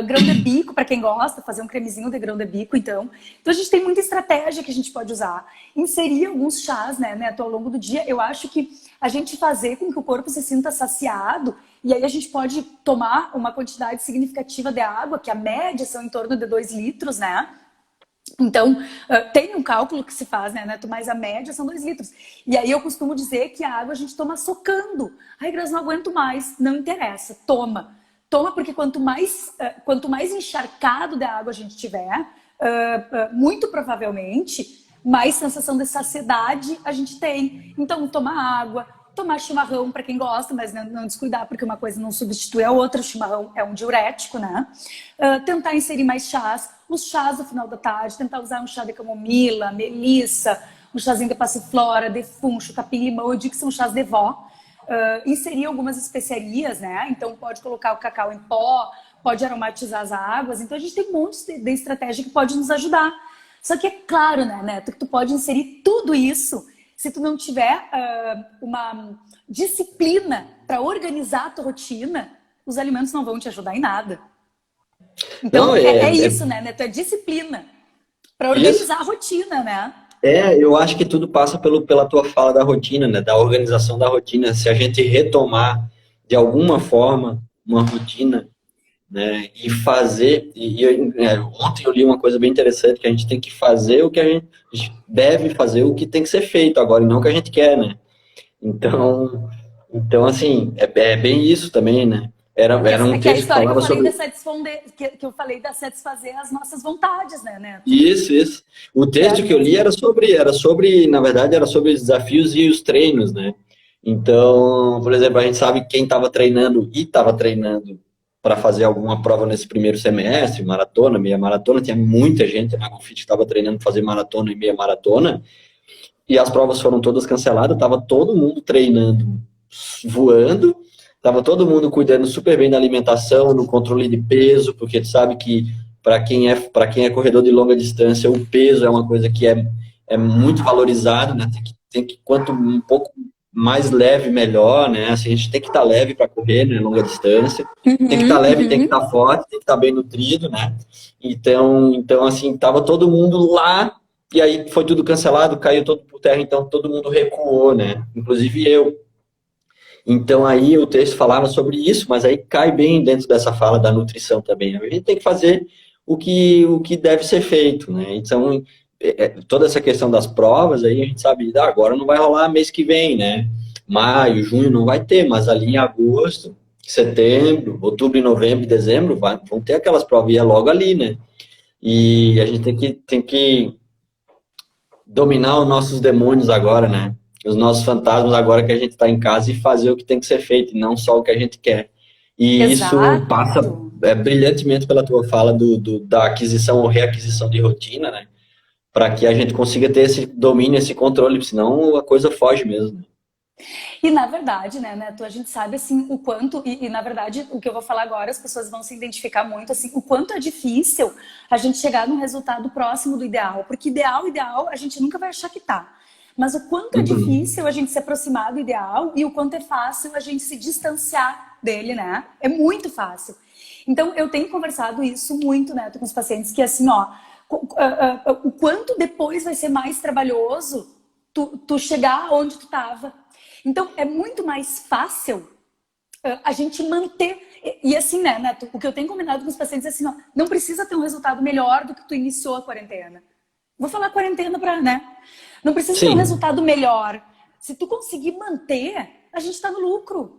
grão de bico, para quem gosta, fazer um cremezinho de grão de bico, então. Então a gente tem muita estratégia que a gente pode usar. Inserir alguns chás, né, Neto, ao longo do dia, eu acho que a gente fazer com que o corpo se sinta saciado, e aí a gente pode tomar uma quantidade significativa de água, que a média são em torno de 2 litros, né? Então, tem um cálculo que se faz, né, Neto? Mas a média são 2 litros. E aí eu costumo dizer que a água a gente toma socando. Ai, Graça, não aguento mais. Não interessa, toma. Toma, porque quanto mais encharcado de água a gente tiver, muito provavelmente, mais sensação de saciedade a gente tem. Então, tomar água, tomar chimarrão para quem gosta, mas não descuidar, porque uma coisa não substitui a outra. O chimarrão é um diurético, né? Tentar inserir mais chás. Os chás no final da tarde, tentar usar um chá de camomila, melissa, um chazinho de passiflora, de funcho, capim-limão, eu digo que são chás de vó. Inserir algumas especiarias, né? Então pode colocar o cacau em pó, pode aromatizar as águas. Então a gente tem um monte de estratégia que pode nos ajudar. Só que é claro, né, Neto, que tu pode inserir tudo isso se tu não tiver uma disciplina para organizar a tua rotina, os alimentos não vão te ajudar em nada. Então, Não, é é isso, né, Neto? É disciplina para isso. organizar a rotina, né? Eu acho que tudo passa pela tua fala da rotina, né? Da organização da rotina. Se a gente retomar de alguma forma uma rotina, né? E fazer. Ontem eu li uma coisa bem interessante, que a gente tem que fazer o que a gente deve fazer, o que tem que ser feito agora, e não o que a gente quer, né? Então assim, é bem isso também, né? Era um Que é a texto que história que eu falava falei sobre. que eu falei da satisfazer as nossas vontades, né, Neto? Isso. O É a texto que eu li mesma. na verdade, era sobre os desafios e os treinos, né? Então, por exemplo, a gente sabe quem estava treinando para fazer alguma prova nesse primeiro semestre, maratona, meia maratona, tinha muita gente na Golfit que estava treinando para fazer maratona e meia maratona, e as provas foram todas canceladas, estava todo mundo treinando, voando, estava todo mundo cuidando super bem da alimentação, no controle de peso, porque tu sabe que para quem é corredor de longa distância, o peso é uma coisa que é muito valorizado, né? Tem que quanto um pouco mais leve, melhor, né? Assim, a gente tem que estar leve para correr, né? Longa distância. Tem que estar Uhum, leve, tem que uhum. estar forte, tem que estar bem nutrido, né? Então assim, tava todo mundo lá e aí foi tudo cancelado, caiu todo por terra, então todo mundo recuou, né? Inclusive eu. Então aí o texto falava sobre isso, mas aí cai bem dentro dessa fala da nutrição também. A gente tem que fazer o que deve ser feito, né? Então, toda essa questão das provas aí, a gente sabe, agora não vai rolar mês que vem, né? Maio, junho não vai ter, mas ali em agosto, setembro, outubro, novembro, dezembro, vão ter aquelas provas e é logo ali, né? E a gente tem que dominar os nossos demônios agora, né? Os nossos fantasmas agora que a gente está em casa e fazer o que tem que ser feito, e não só o que a gente quer. E isso passa Exato. brilhantemente pela tua fala da aquisição ou reaquisição de rotina, né? Para que a gente consiga ter esse domínio, esse controle, senão a coisa foge mesmo. Né? E na verdade, né, Neto, a gente sabe assim o quanto, na verdade, o que eu vou falar agora, as pessoas vão se identificar muito, assim, o quanto é difícil a gente chegar num resultado próximo do ideal. Porque ideal, a gente nunca vai achar que tá. Mas o quanto é Uhum. difícil a gente se aproximar do ideal e o quanto é fácil a gente se distanciar dele, né? É muito fácil. Então, eu tenho conversado isso muito, Neto, com os pacientes, que assim, ó, O quanto depois vai ser mais trabalhoso tu chegar onde tu estava. Então, é muito mais fácil a gente manter. E assim, né, Neto? O que eu tenho combinado com os pacientes é assim, ó, não precisa ter um resultado melhor do que tu iniciou a quarentena. Vou falar quarentena para, né? Não precisa ter um Sim, resultado melhor. Se tu conseguir manter, a gente está no lucro.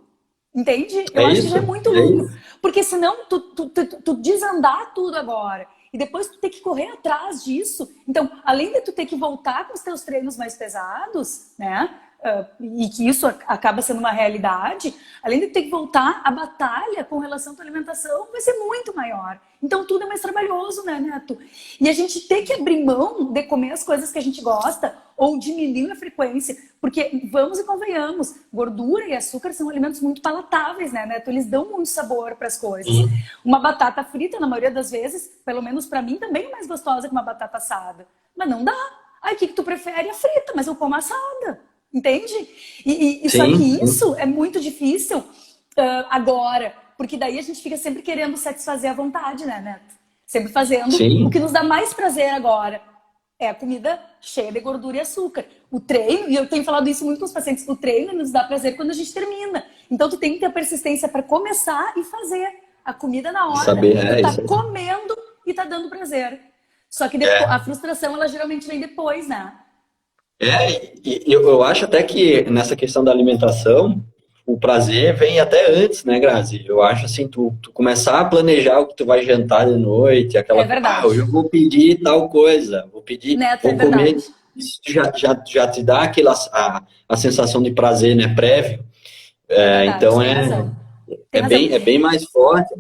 Entende? Eu é acho que já isso. é muito É lucro. isso. Porque senão tu desandar tudo agora e depois tu ter que correr atrás disso. Então, além de tu ter que voltar com os teus treinos mais pesados, né? E que isso acaba sendo uma realidade, além de ter que voltar, a batalha com relação à tua alimentação vai ser muito maior. Então tudo é mais trabalhoso, né, Neto? E a gente tem que abrir mão de comer as coisas que a gente gosta ou diminuir a frequência, porque vamos e convenhamos, gordura e açúcar são alimentos muito palatáveis, né, Neto? Eles dão muito sabor para as coisas. Sim, Uma batata frita, na maioria das vezes, pelo menos para mim, também é mais gostosa que uma batata assada. Mas não dá. Aí o que tu prefere? A frita, mas eu como assada. Entende? E só que sim, sim. isso é muito difícil agora, porque daí a gente fica sempre querendo satisfazer a vontade, né, Neto? Sempre fazendo o que Sim. nos dá mais prazer agora. É a comida cheia de gordura e açúcar. O treino, e eu tenho falado isso muito com os pacientes, o treino nos dá prazer quando a gente termina. Então tu tem que ter a persistência para começar e fazer a comida na hora Saber, que tu é tá isso aí. comendo e tá dando prazer. Só que depois, a É. frustração, ela geralmente vem depois, né? E eu acho até que nessa questão da alimentação, o prazer vem até antes, né, Grazi? Eu acho assim, tu começar a planejar o que tu vai jantar de noite, É aquela coisa, verdade. hoje eu vou pedir tal coisa, Neto, é vou comer, verdade. isso já te dá a sensação de prazer, né, prévio. É verdade, Então tem razão. Tem razão. é bem mais forte.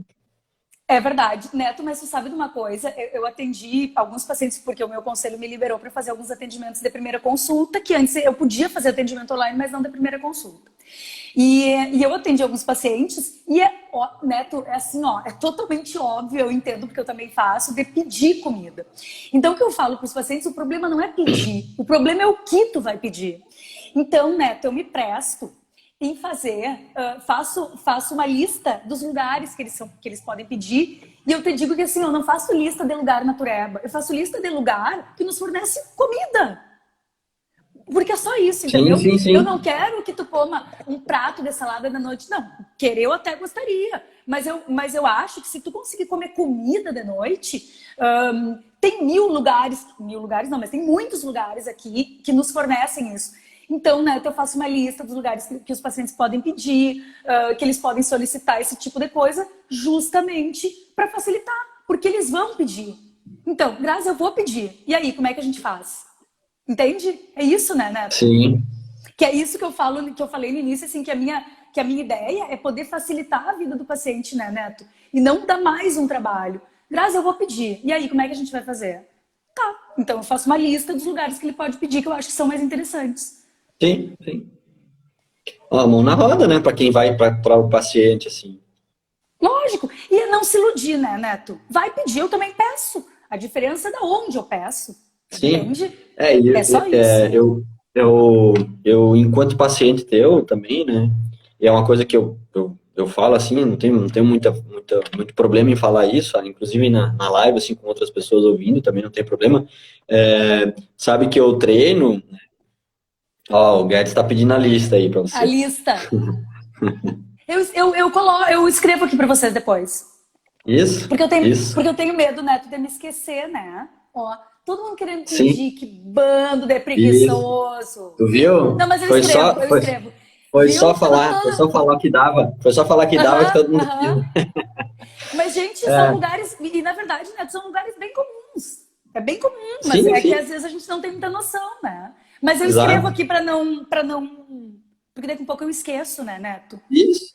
É verdade. Neto, mas tu sabe de uma coisa? Eu atendi alguns pacientes porque o meu conselho me liberou para fazer alguns atendimentos de primeira consulta, que antes eu podia fazer atendimento online, mas não da primeira consulta. E eu atendi alguns pacientes e Neto, é assim, ó, é totalmente óbvio, eu entendo porque eu também faço, de pedir comida. Então, o que eu falo para os pacientes, o problema não é pedir, o problema é o que tu vai pedir. Então, Neto, eu me presto em fazer, faço uma lista dos lugares que eles podem pedir. E eu te digo que assim, eu não faço lista de lugar natureba, eu faço lista de lugar que nos fornece comida. Porque é só isso, Sim, entendeu? sim, Eu não sim. quero que tu coma um prato de salada da noite. Não, querer eu até gostaria. Mas eu acho que se tu conseguir comer comida de noite, tem mil lugares não, mas tem muitos lugares aqui que nos fornecem isso. Então, né, eu faço uma lista dos lugares que os pacientes podem pedir, que eles podem solicitar esse tipo de coisa, justamente para facilitar, porque eles vão pedir. Então, Grazi, eu vou pedir. E aí, como é que a gente faz? Entende? É isso, né, Neto? Sim. Que é isso que eu falo, que eu falei no início, assim, que a minha ideia é poder facilitar a vida do paciente, né, Neto? E não dar mais um trabalho. Grazi, eu vou pedir. E aí, como é que a gente vai fazer? Tá. Então eu faço uma lista dos lugares que ele pode pedir que eu acho que são mais interessantes. Sim, sim. Ó, a mão na roda, né? Para quem vai para o paciente, assim. Lógico. E não se iludir, né, Neto? Vai pedir, eu também peço. A diferença é da onde eu peço. Sim. Entende? É, e É só isso. eu, enquanto paciente teu também, né? E é uma coisa que eu falo assim, não tenho muito problema em falar isso, inclusive na live, assim, com outras pessoas ouvindo, também não tem problema. Sabe que eu treino, ó, o Guedes está pedindo a lista aí para A você. lista. Eu escrevo aqui para vocês depois. Isso, isso, Porque eu tenho medo, Neto, de me esquecer, né? Ó, todo mundo querendo sim, pedir, que bando de isso. preguiçoso. Tu viu? Não, mas eu escrevo. Viu? Tava Foi só todo. falar que dava, foi só falar que dava que Aham, todo mundo quis. aham. Mas, gente, são É, lugares, e na verdade, Neto, são lugares bem comuns. É bem comum, mas sim, é que sim, às vezes a gente não tem muita noção, né? Mas eu escrevo exato. aqui para não, porque daqui a pouco eu esqueço, né, Neto? Isso,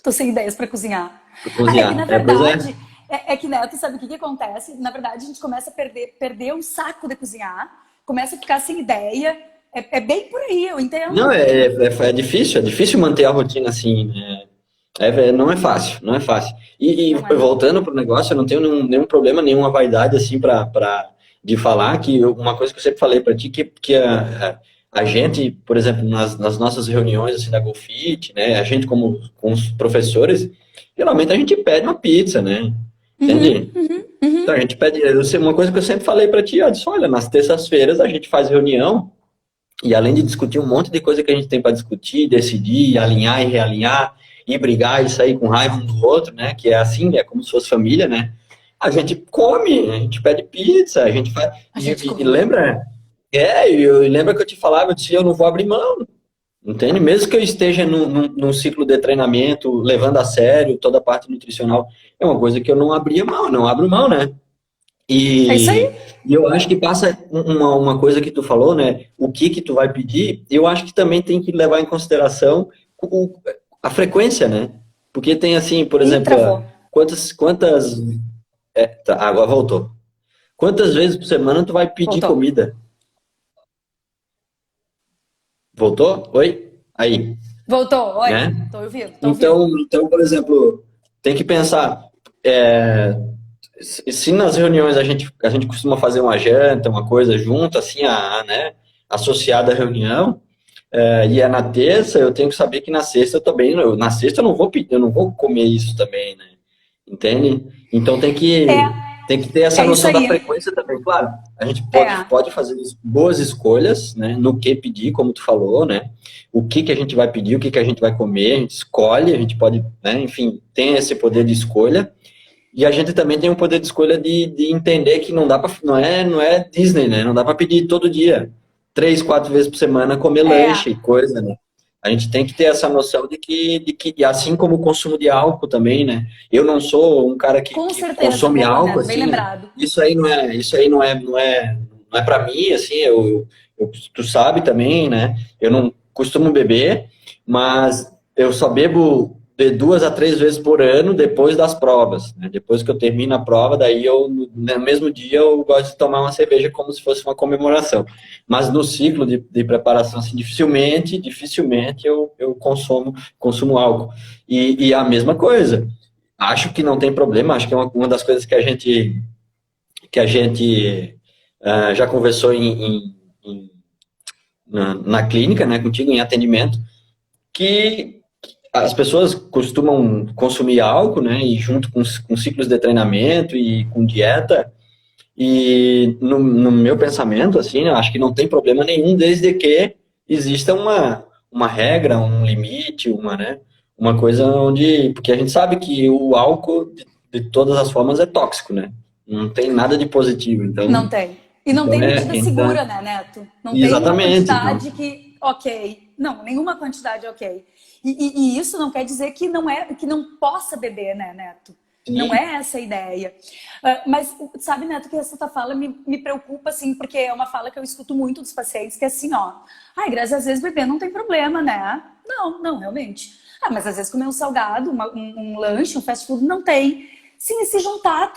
Tô sem ideias para cozinhar. pra É que, na cozinhar. É, pois é. verdade, é que, Neto, sabe o que acontece? Na verdade, a gente começa a perder o saco de cozinhar, começa a ficar sem ideia. É bem por aí, eu Não, entendo. é difícil manter a rotina assim, né? Não é fácil, não é fácil. E Não é. voltando pro negócio, eu não tenho nenhum problema, nenhuma vaidade assim de falar que uma coisa que eu sempre falei para ti que a gente, por exemplo, nas nossas reuniões assim da GoFit, né, a gente como com os professores, geralmente a gente pede uma pizza, né? Uhum. Entende? Então a gente pede, uma coisa que eu sempre falei para ti, eu disse, olha, nas terças-feiras a gente faz reunião e além de discutir um monte de coisa que a gente tem para discutir, decidir, alinhar e realinhar, e brigar e sair com raiva um do outro, né? Que é assim, é como se fosse família, né? A gente come, a gente pede pizza, a gente faz. A gente E come. lembra? Lembra que eu te falava, eu disse, eu não vou abrir mão, entende? Mesmo que eu esteja num ciclo de treinamento, levando a sério toda a parte nutricional, é uma coisa que eu não abria mão, não abro mão, né? É isso aí. E eu acho que passa uma coisa que tu falou, né? O que que tu vai pedir, eu acho que também tem que levar em consideração a frequência, né? Porque tem assim, por Ih, exemplo, travou. quantas, tá, agora voltou. Quantas vezes por semana tu vai pedir Voltou. comida? Voltou? Oi? Aí, Voltou. Oi. né? Tô ouvindo, tô ouvindo. Então, por exemplo, tem que pensar, é, se nas reuniões a gente costuma fazer uma janta, uma coisa junto, assim, né, associada à reunião, e é na terça, eu tenho que saber que na sexta eu também, na sexta eu não vou pedir, eu não vou comer isso também, né? Entende? Então tem que ter essa É isso noção da aí. frequência também. Claro, a gente pode, É. pode fazer boas escolhas, né? No que pedir, como tu falou, né? O que que a gente vai pedir, o que que a gente vai comer, a gente escolhe, a gente pode, né? Enfim, tem esse poder de escolha. E a gente também tem o poder de escolha de entender que não dá para, não é Disney, né? Não dá para pedir todo dia, 3, 4 vezes por semana comer É. lanche e coisa, né? A gente tem que ter essa noção de que assim como o consumo de álcool também, né? Eu não sou um cara que, Com que certeza. consome Boa, álcool Neto. Bem assim, né? lembrado. Isso aí não é para mim, assim. Tu sabe também, né? Eu não costumo beber, mas eu só bebo de 2 a 3 vezes por ano depois das provas, né? Depois que eu termino a prova, daí no mesmo dia eu gosto de tomar uma cerveja como se fosse uma comemoração. Mas no ciclo de preparação, assim, dificilmente eu consumo álcool. E a mesma coisa. Acho que não tem problema, acho que é uma das coisas que a gente já conversou na clínica, né, contigo, em atendimento, que as pessoas costumam consumir álcool, né, e junto com ciclos de treinamento e com dieta, e no meu pensamento, assim, eu acho que não tem problema nenhum, desde que exista uma regra, um limite, né, uma coisa onde, porque a gente sabe que o álcool, de todas as formas, é tóxico, né, não tem nada de positivo, Não então, tem. E não então tem é, medida então, segura, né, Neto? Não tem uma exatamente, então, quantidade que, ok. Não, nenhuma quantidade ok. E isso não quer dizer que não é, que não possa beber, né, Neto? Não sim, é essa a ideia. Mas sabe, Neto, que essa tua fala me preocupa, assim, porque é uma fala que eu escuto muito dos pacientes, que é assim, ó. Ai, Grazi, às vezes beber não tem problema, né? Não, não, realmente. Ah, mas às vezes comer um salgado, um lanche, um fast food, não tem. Sim, e se juntar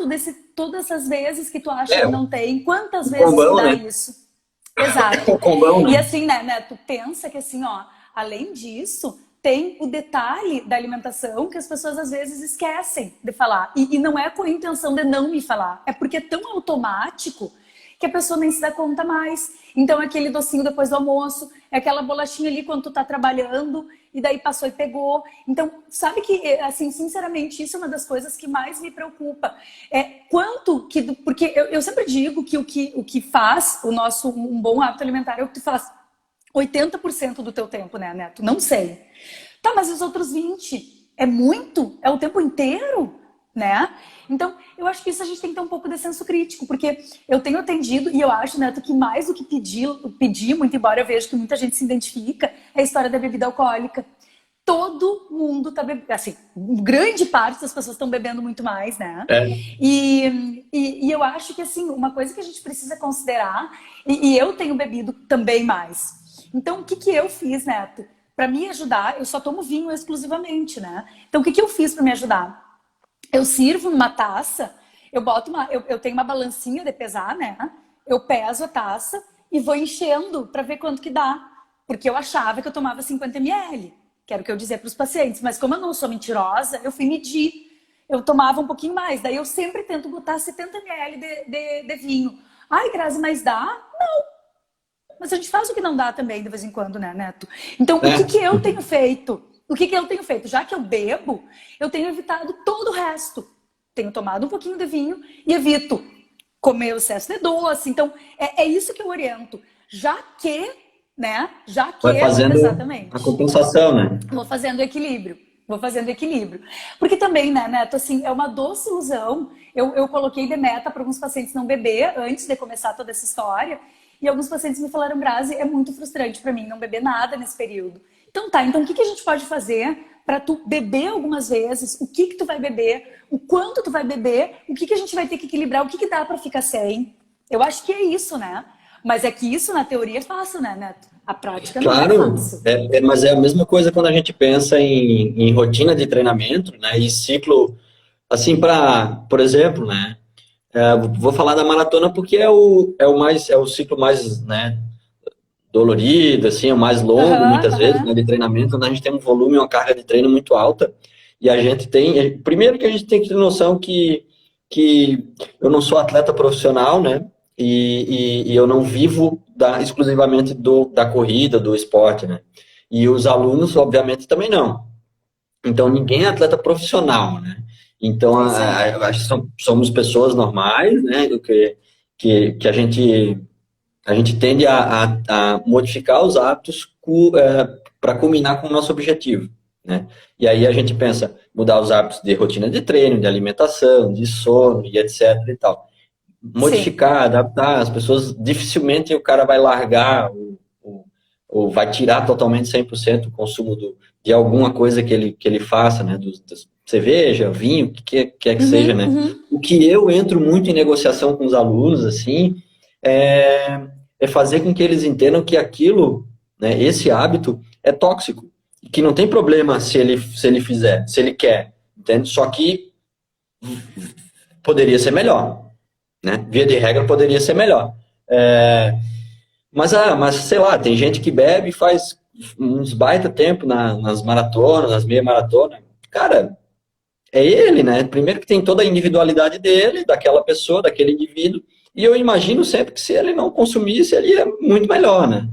todas essas vezes que tu acha que é não tem, quantas o vezes que combão, dá né, isso? Exato. o combão, E né, assim, né, tu pensa que assim, ó, além disso, tem o detalhe da alimentação que as pessoas às vezes esquecem de falar. E não é com a intenção de não me falar, é porque é tão automático que a pessoa nem se dá conta mais. Então, é aquele docinho depois do almoço, é aquela bolachinha ali quando tu tá trabalhando, e daí passou e pegou. Então, sabe que, assim, sinceramente, isso é uma das coisas que mais me preocupa. É quanto que. Porque eu sempre digo que o que faz o nosso um bom hábito alimentar é o que tu faz 80% do teu tempo, né, Neto? Não sei. Tá, mas os outros 20 é muito? É o tempo inteiro? Né? Então, eu acho que isso a gente tem que ter um pouco de senso crítico, porque eu tenho atendido e eu acho, Neto, que mais do que pedir, muito embora eu veja que muita gente se identifica, é a história da bebida alcoólica. Todo mundo tá bebendo, assim, grande parte das pessoas estão bebendo muito mais, né? é, E eu acho que, assim, uma coisa que a gente precisa considerar, e eu tenho bebido também mais. Então, o que que eu fiz, Neto? Para me ajudar, eu só tomo vinho exclusivamente, né? Então, o que que eu fiz para me ajudar? Eu sirvo numa taça, eu tenho uma balancinha de pesar, né? Eu peso a taça e vou enchendo para ver quanto que dá. Porque eu achava que eu tomava 50 ml, que era o que eu dizia para os pacientes. Mas como eu não sou mentirosa, eu fui medir. Eu tomava um pouquinho mais. Daí eu sempre tento botar 70 ml de vinho. Ai, Grazi, mas dá? Mas a gente faz o que não dá também de vez em quando, né, Neto? Então, o que né? que eu tenho feito? O que que eu tenho feito? Já que eu bebo, eu tenho evitado todo o resto. tenho tomado um pouquinho de vinho e evito comer o excesso de doce. Então, é isso que eu oriento. Já que, né? Já que, Vai fazendo exatamente. a compensação, né? Vou fazendo equilíbrio. Vou fazendo equilíbrio. Porque também, né, Neto, assim, é uma doce ilusão. Eu coloquei de meta para alguns pacientes não beber antes de começar toda essa história. E alguns pacientes me falaram, Grazi, é muito frustrante para mim não beber nada nesse período. Então tá, então o que a gente pode fazer para tu beber algumas vezes? O que tu vai beber? O quanto tu vai beber? O que a gente vai ter que equilibrar? O que dá para ficar sem? Eu acho que é isso, né? Mas é que isso na teoria é fácil, né, Neto? A prática não é Claro, fácil. mas é a mesma coisa quando a gente pensa em rotina de treinamento, né? E ciclo, assim, por exemplo, né? Vou falar da maratona porque é o ciclo mais, né, dolorido, assim, é o mais longo, muitas vezes, né, de treinamento, onde a gente tem um volume, uma carga de treino muito alta. E a gente tem, primeiro que a gente tem que ter noção que eu não sou atleta profissional, né? E eu não vivo exclusivamente da corrida, do esporte, né? E os alunos, obviamente, também não. Então, ninguém é atleta profissional, né? Então, acho que somos pessoas normais, né? Que a gente tende a modificar os hábitos para culminar com o nosso objetivo, né? E aí a gente pensa mudar os hábitos de rotina de treino, de alimentação, de sono e etc e tal. Modificar, adaptar, as pessoas, dificilmente o cara vai largar ou vai tirar totalmente 100% o consumo de alguma coisa que ele faça, né? Cerveja, vinho, o que quer que seja, né? O que eu entro muito em negociação com os alunos, assim, é fazer com que eles entendam que aquilo, né, esse hábito é tóxico, que não tem problema se ele fizer, se ele quer, entende? Só que poderia ser melhor, né? Via de regra poderia ser melhor. Mas sei lá, tem gente que bebe e faz uns baita tempo nas maratonas, nas meia maratona. Cara, é ele, né? Primeiro que tem toda a individualidade dele, daquela pessoa, daquele indivíduo, e eu imagino sempre que se ele não consumisse, ele ia muito melhor, né?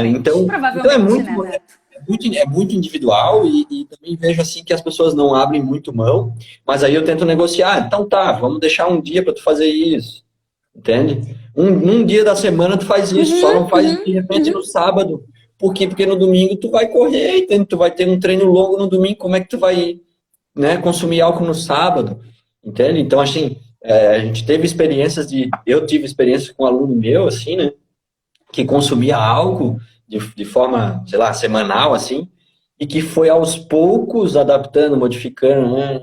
Então é muito individual e também vejo assim que as pessoas não abrem muito mão, mas aí eu tento negociar. Então tá, vamos deixar um dia para tu fazer isso, entende? Um dia da semana tu faz isso, só não faz de repente no sábado. Por quê? Porque no domingo tu vai correr, entende? Tu vai ter um treino longo no domingo, como é que tu vai, né, consumir álcool no sábado, entende? Então, assim, a gente teve eu tive experiências com um aluno meu, assim, né, que consumia álcool de forma, sei lá, semanal, assim, e que foi aos poucos adaptando, modificando, né,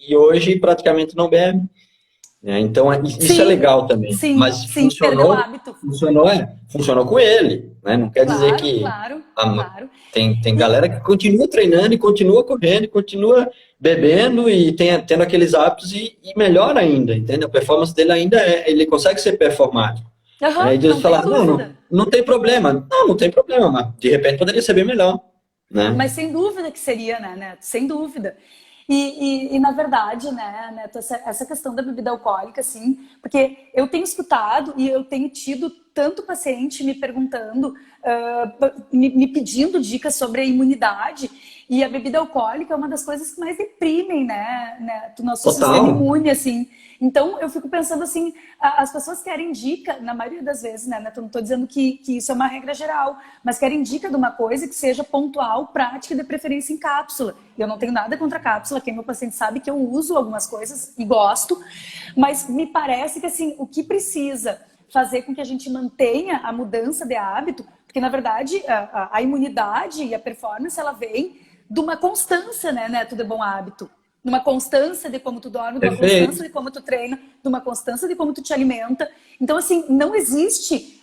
e hoje praticamente não bebe. Então, isso é legal também. Mas perdeu o hábito. Funcionou com ele, né? Não quer dizer que... Claro. Tem galera que continua treinando e continua correndo, e continua bebendo e tendo aqueles hábitos e melhor ainda, entende? A performance dele ainda ele consegue ser performático. Aí Deus fala, não tem problema. Não tem problema, mas de repente poderia ser bem melhor, né? Mas sem dúvida que seria, né, Neto? Sem dúvida. E na verdade, né, Neto, essa questão da bebida alcoólica, assim, porque eu tenho escutado e eu tenho tido tanto paciente me perguntando, me pedindo dicas sobre a imunidade, e a bebida alcoólica é uma das coisas que mais deprimem, né, do nosso sistema imune, assim. Então, eu fico pensando assim, as pessoas querem dica, na maioria das vezes, né, Neto, não estou dizendo que isso é uma regra geral, mas querem dica de uma coisa que seja pontual, prática e de preferência em cápsula. Eu não tenho nada contra cápsula, quem é meu paciente sabe que eu uso algumas coisas e gosto, mas me parece que, assim, o que precisa fazer com que a gente mantenha a mudança de hábito, porque, na verdade, a imunidade e a performance, ela vem de uma constância, né, Neto, de bom hábito. Numa constância de como tu dorme, de uma constância de como tu treina, de uma constância de como tu te alimenta. Então, assim, não existe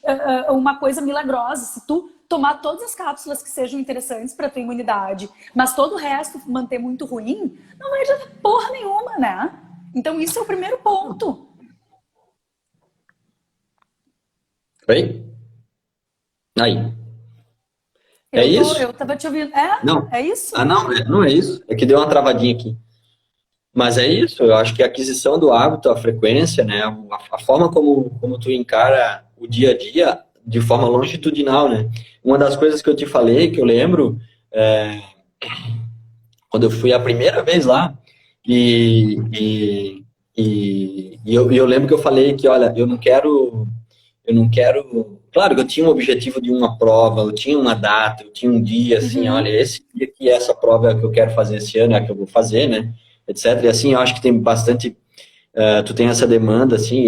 uma coisa milagrosa. Se tu tomar todas as cápsulas que sejam interessantes para tua imunidade, mas todo o resto manter muito ruim, não vai adiantar porra nenhuma, né? Então, isso é o primeiro ponto. Oi? Aí. Isso? Eu tava te ouvindo. Não. É isso? Não é isso. É que deu uma travadinha aqui. Mas é isso, eu acho que a aquisição do hábito, a frequência, né, a forma como tu encara o dia a dia de forma longitudinal, né. Uma das coisas que eu te falei, que eu lembro, quando eu fui a primeira vez lá, E, e eu lembro que eu falei que, olha, eu não quero. Claro que eu tinha um objetivo de uma prova, eu tinha uma data, eu tinha um dia, assim, olha, Uhum, esse dia que essa prova é a que eu quero fazer esse ano, é a que eu vou fazer, né? Etc. E assim, eu acho que tem bastante. Tu tem essa demanda, assim,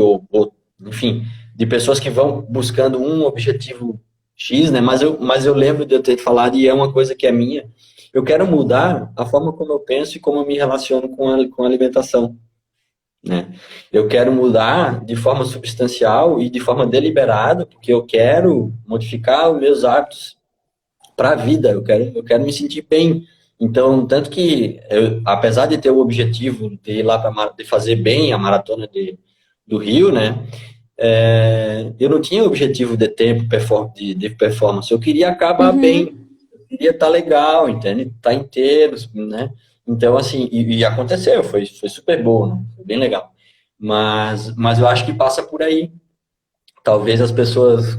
enfim, de pessoas que vão buscando um objetivo X, né? Mas eu lembro de eu ter falado, e é uma coisa que é minha, eu quero mudar a forma como eu penso e como eu me relaciono com a alimentação, né? Eu quero mudar de forma substancial e de forma deliberada, porque eu quero modificar os meus hábitos para a vida, eu quero me sentir bem. Então, tanto que, apesar de ter o objetivo de ir lá de fazer bem a maratona do Rio, né? Eu não tinha objetivo de tempo, de performance. Eu queria acabar bem, uhum. eu queria estar legal, entende? Estar inteiro, né? Então, assim, e aconteceu, foi super bom, né? Foi bem legal. Mas eu acho que passa por aí. Talvez as pessoas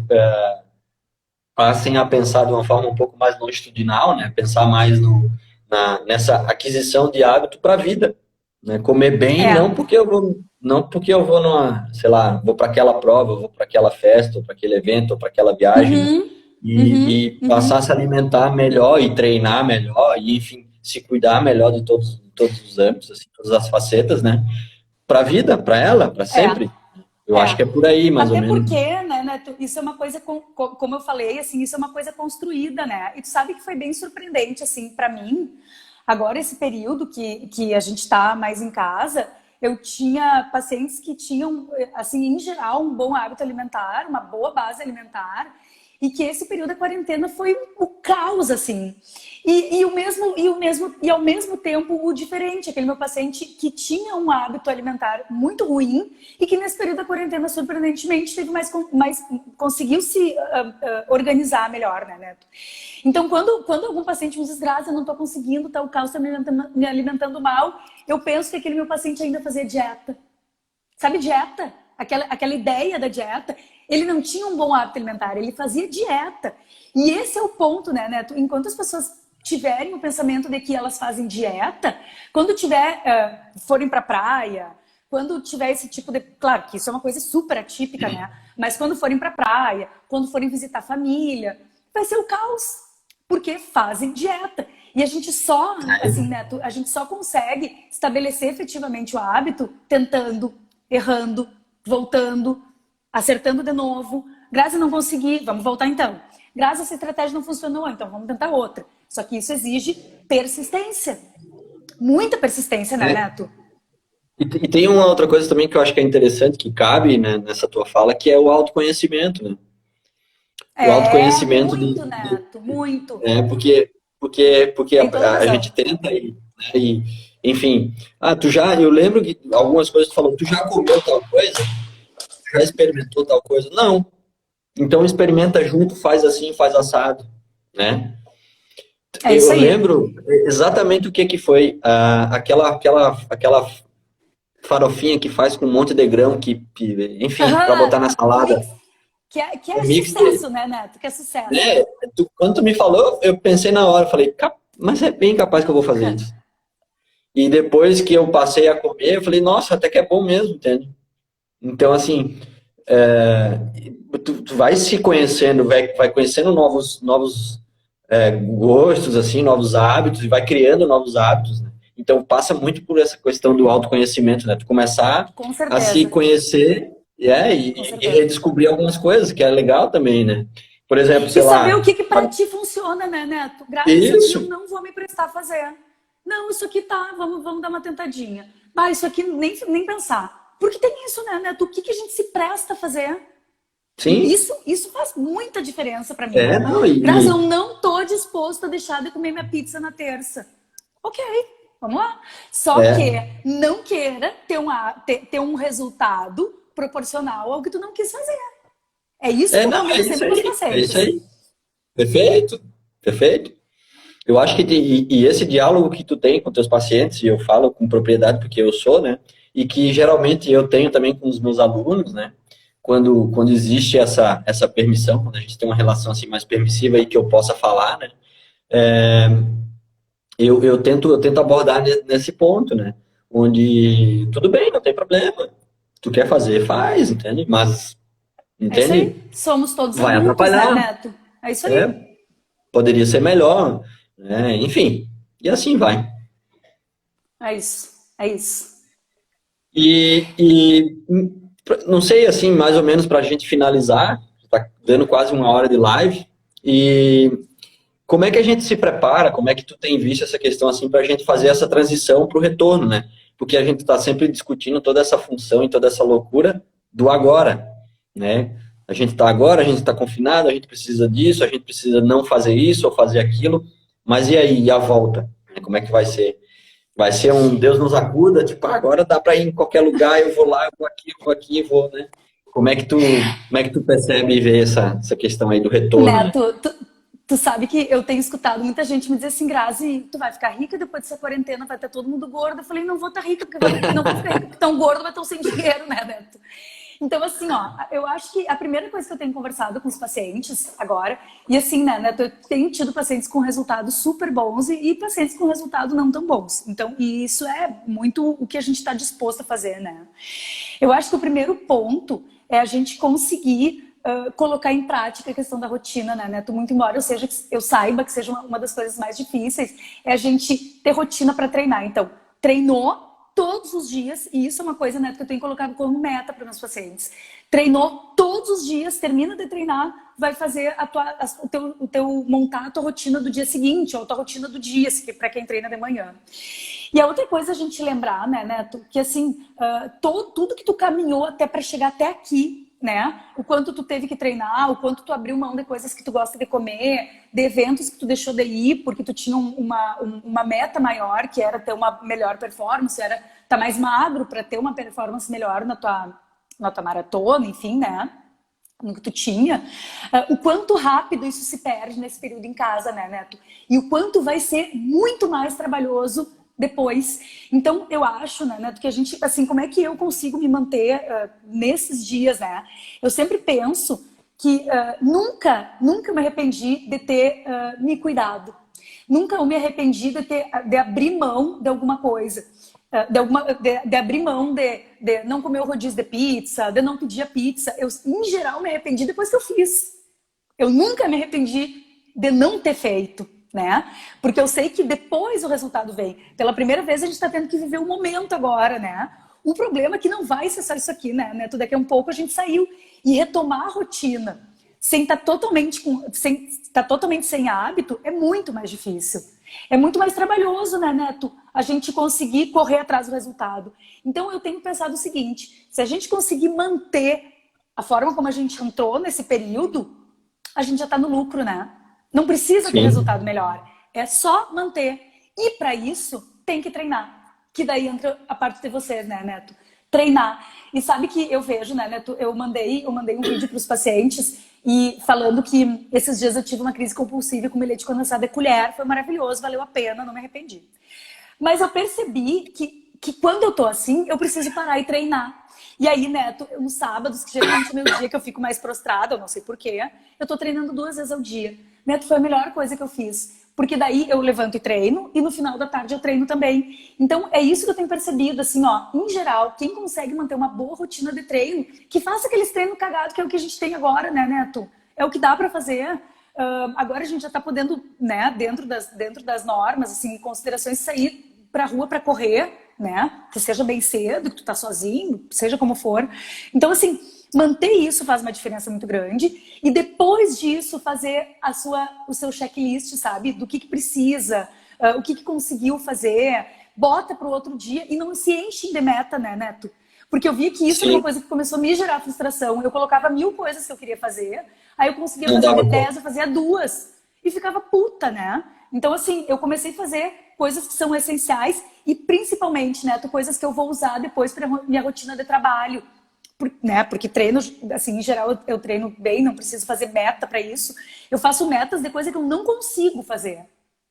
passem a pensar de uma forma um pouco mais longitudinal, né? Pensar mais nessa aquisição de hábito para a vida, né? Comer bem, É. não porque eu vou numa, sei lá, vou para aquela prova, vou para aquela festa, ou para aquele evento, ou para aquela viagem, né? Uhum, E uhum, passar a uhum. se alimentar melhor e treinar melhor e, enfim, se cuidar melhor de todos os âmbitos, assim, todas as facetas, né? Para a vida, para ela, para É, sempre. Eu acho é. que é por aí, mais ou Até menos. porque, né, Neto, isso é uma coisa, como eu falei, assim, isso é uma coisa construída, né? E tu sabe que foi bem surpreendente, assim, para mim, agora esse período que a gente está mais em casa, eu tinha pacientes que tinham, assim, em geral, um bom hábito alimentar, uma boa base alimentar, e que esse período da quarentena foi o caos, assim. E ao mesmo tempo o diferente, aquele meu paciente que tinha um hábito alimentar muito ruim e que nesse período da quarentena, surpreendentemente, teve mais conseguiu se organizar melhor, né, Neto? Então, quando algum paciente me diz, Graça, eu não estou conseguindo, tá, o caos está me alimentando mal, eu penso que aquele meu paciente ainda fazia dieta. Sabe, dieta? Aquela ideia da dieta. Ele não tinha um bom hábito alimentar, ele fazia dieta. E esse é o ponto, né, Neto? Enquanto as pessoas tiverem o pensamento de que elas fazem dieta, quando forem para praia, quando tiver esse tipo de. Claro que isso é uma coisa super atípica, né? Mas quando forem para praia, quando forem visitar a família, vai ser o caos. Porque fazem dieta. E a gente só, assim, Neto, a gente só consegue estabelecer efetivamente o hábito tentando, errando, voltando, acertando de novo. Graças a não consegui, vamos voltar então. Graças a essa estratégia não funcionou, então vamos tentar outra. Só que isso exige persistência. Muita persistência, né, É. Neto? E tem uma outra coisa também que eu acho que é interessante, que cabe, né, nessa tua fala, que é o autoconhecimento, né? O É, autoconhecimento muito, Neto, muito. porque Tem toda a a razão. gente tenta ir, né? Enfim, eu lembro que algumas coisas tu falou, tu já comeu tal coisa? Já experimentou tal coisa? Não. Então experimenta junto, faz assim, faz assado, né? É Eu isso aí. lembro exatamente o que foi aquela farofinha que faz com um monte de grão enfim, para botar Aham, na o salada. mix, que O é mix de, sucesso, né, Neto? Que é sucesso. né? Quando tu me falou, eu pensei na hora, falei, mas é bem capaz que eu vou fazer isso. E depois que eu passei a comer, eu falei, nossa, até que é bom mesmo, entende? Então, assim, é, tu vai se conhecendo, vai conhecendo novos gostos, assim, novos hábitos, e vai criando novos hábitos, né? Então, passa muito por essa questão do autoconhecimento, né? Tu começar Com a se certeza, conhecer, com e certeza. redescobrir algumas coisas, que é legal também, né? Por exemplo, E sei saber o lá, que para ti funciona, né, Neto? Graças, isso aqui eu isso, não vou me prestar a fazer. Não, isso aqui tá, vamos dar uma tentadinha. Bah, isso aqui nem pensar. Porque tem isso, né, Neto? O que a gente se presta a fazer? sim, Isso faz muita diferença para mim. não, Graças, eu não tô disposta a deixar de comer minha pizza na terça. Ok, vamos lá. Só que é, não queira ter um resultado proporcional ao que tu não quis fazer. É isso que eu não, é comento isso sempre com os aí, é isso pacientes. aí. Perfeito, perfeito. Eu acho que e esse diálogo que tu tem com teus pacientes, e eu falo com propriedade porque eu sou, né? E que geralmente eu tenho também com os meus alunos, né? Quando existe essa permissão, quando a gente tem uma relação assim mais permissiva e que eu possa falar, né? Eu tento abordar nesse ponto, né? onde tudo bem, não tem problema. Tu quer fazer, faz, entende? Mas, É isso entende? aí. Somos todos Vai adultos, né, atrapalhar, Neto? É isso aí. é, poderia ser melhor, né? Enfim, e assim vai. É isso. É isso. Não sei, assim, mais ou menos para a gente finalizar, está dando quase uma hora de live, e como é que a gente se prepara, como é que tu tem visto essa questão, assim, para a gente fazer essa transição para o retorno, né? Porque a gente está sempre discutindo toda essa função e toda essa loucura do agora, né? A gente está agora, a gente está confinado, a gente precisa disso, a gente precisa não fazer isso ou fazer aquilo, mas e aí, e a volta? Como é que vai ser? Vai ser um Deus nos acuda, tipo, agora dá para ir em qualquer lugar, eu vou lá, eu vou aqui, vou, né? Como é que tu percebe e vê essa questão aí do retorno, né? Neto, tu sabe que eu tenho escutado muita gente me dizer assim, Grazi, tu vai ficar rica depois dessa quarentena, vai estar todo mundo gordo. Eu falei, não vou estar rica, porque não vou ficar rica porque tão gordo, vai estar sem dinheiro, né, Neto? Então, assim, ó, eu acho que a primeira coisa que eu tenho conversado com os pacientes agora, e assim, né, Neto, eu tenho tido pacientes com resultados super bons e pacientes com resultado não tão bons. Então, e isso é muito o que a gente está disposto a fazer, né? Eu acho que o primeiro ponto é a gente conseguir colocar em prática a questão da rotina, né, Neto? Muito embora eu saiba que seja uma das coisas mais difíceis, é a gente ter rotina para treinar. Então, treinou todos os dias, e isso é uma coisa, Neto, que eu tenho colocado como meta para meus pacientes. Treinou todos os dias, termina de treinar, vai fazer montar a tua rotina do dia seguinte, ou a tua rotina do dia, para quem treina de manhã. E a outra coisa a gente lembrar, né, Neto, que assim, tudo que tu caminhou até para chegar até aqui, né? O quanto tu teve que treinar, o quanto tu abriu mão de coisas que tu gosta de comer, de eventos que tu deixou de ir, porque tu tinha uma meta maior, que era ter uma melhor performance, era estar mais magro para ter uma performance melhor na tua maratona, enfim, né? No que tu tinha, o quanto rápido isso se perde nesse período em casa, né, Neto? E o quanto vai ser muito mais trabalhoso depois. Então, eu acho, né, Neto, que a gente, assim, como é que eu consigo me manter nesses dias, né? Eu sempre penso que nunca me arrependi de ter me cuidado. Nunca eu me arrependi de abrir mão de alguma coisa. De abrir mão de não comer o rodízio de pizza, de não pedir a pizza. Eu, em geral, me arrependi depois que eu fiz. Eu nunca me arrependi de não ter feito, né? Porque eu sei que depois o resultado vem. Pela primeira vez a gente está tendo que viver o momento agora, né? O problema é que não vai ser só isso aqui, né? Daqui a um pouco a gente saiu e retomar a rotina sem estar totalmente sem hábito é muito mais difícil. É muito mais trabalhoso, né, Neto? A gente conseguir correr atrás do resultado. Então eu tenho pensado o seguinte: se a gente conseguir manter a forma como a gente entrou nesse período, a gente já está no lucro, né? Não precisa ter Sim, resultado melhor. É só manter. E para isso, tem que treinar. Que daí entra a parte de vocês, né, Neto? Treinar. E sabe que eu vejo, né, Neto? Eu mandei um vídeo para os pacientes e falando que esses dias eu tive uma crise compulsiva com leite condensado de colher. Foi maravilhoso, valeu a pena, não me arrependi. Mas eu percebi que quando eu tô assim, eu preciso parar e treinar. E aí, Neto, nos sábados, que geralmente é meu dia que eu fico mais prostrada, eu não sei porquê, eu tô treinando 2 vezes ao dia. Neto, foi a melhor coisa que eu fiz. Porque daí eu levanto e treino, e no final da tarde eu treino também. Então, é isso que eu tenho percebido, assim, ó, em geral, quem consegue manter uma boa rotina de treino, que faça aqueles treinos cagados, que é o que a gente tem agora, né, Neto? É o que dá pra fazer. Agora a gente já tá podendo, né, dentro das normas, assim, considerações, sair pra rua pra correr, né? Que seja bem cedo, que tu tá sozinho, seja como for. Então, assim, manter isso faz uma diferença muito grande. E depois disso, fazer o seu checklist, sabe? Do que precisa, o que conseguiu fazer, bota pro outro dia e não se enche de meta, né, Neto? Porque eu vi que isso era uma sim, coisa que começou a me gerar frustração. Eu colocava 1000 coisas que eu queria fazer, aí eu conseguia não fazer de dava 10, conta. eu fazia 2. E ficava puta, né? Então, assim, eu comecei a fazer coisas que são essenciais e principalmente, Neto, coisas que eu vou usar depois para minha rotina de trabalho. Né? Porque treino, assim, em geral eu treino bem, não preciso fazer meta para isso. Eu faço metas de coisa que eu não consigo fazer,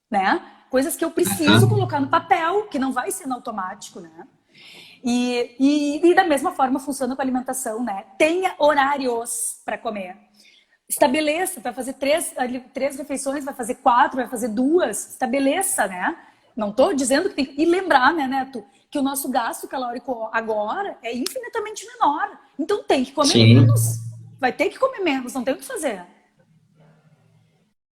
né? Coisas que eu preciso colocar no papel, que não vai ser no automático, né? E da mesma forma funciona com a alimentação, né? Tenha horários para comer. Estabeleça, vai fazer três refeições, vai fazer 4, vai fazer 2. Estabeleça, né? Não estou dizendo que tem que... E lembrar, né, Neto? que o nosso gasto calórico agora é infinitamente menor. Então tem que comer Sim, menos. Vai ter que comer menos, não tem o que fazer.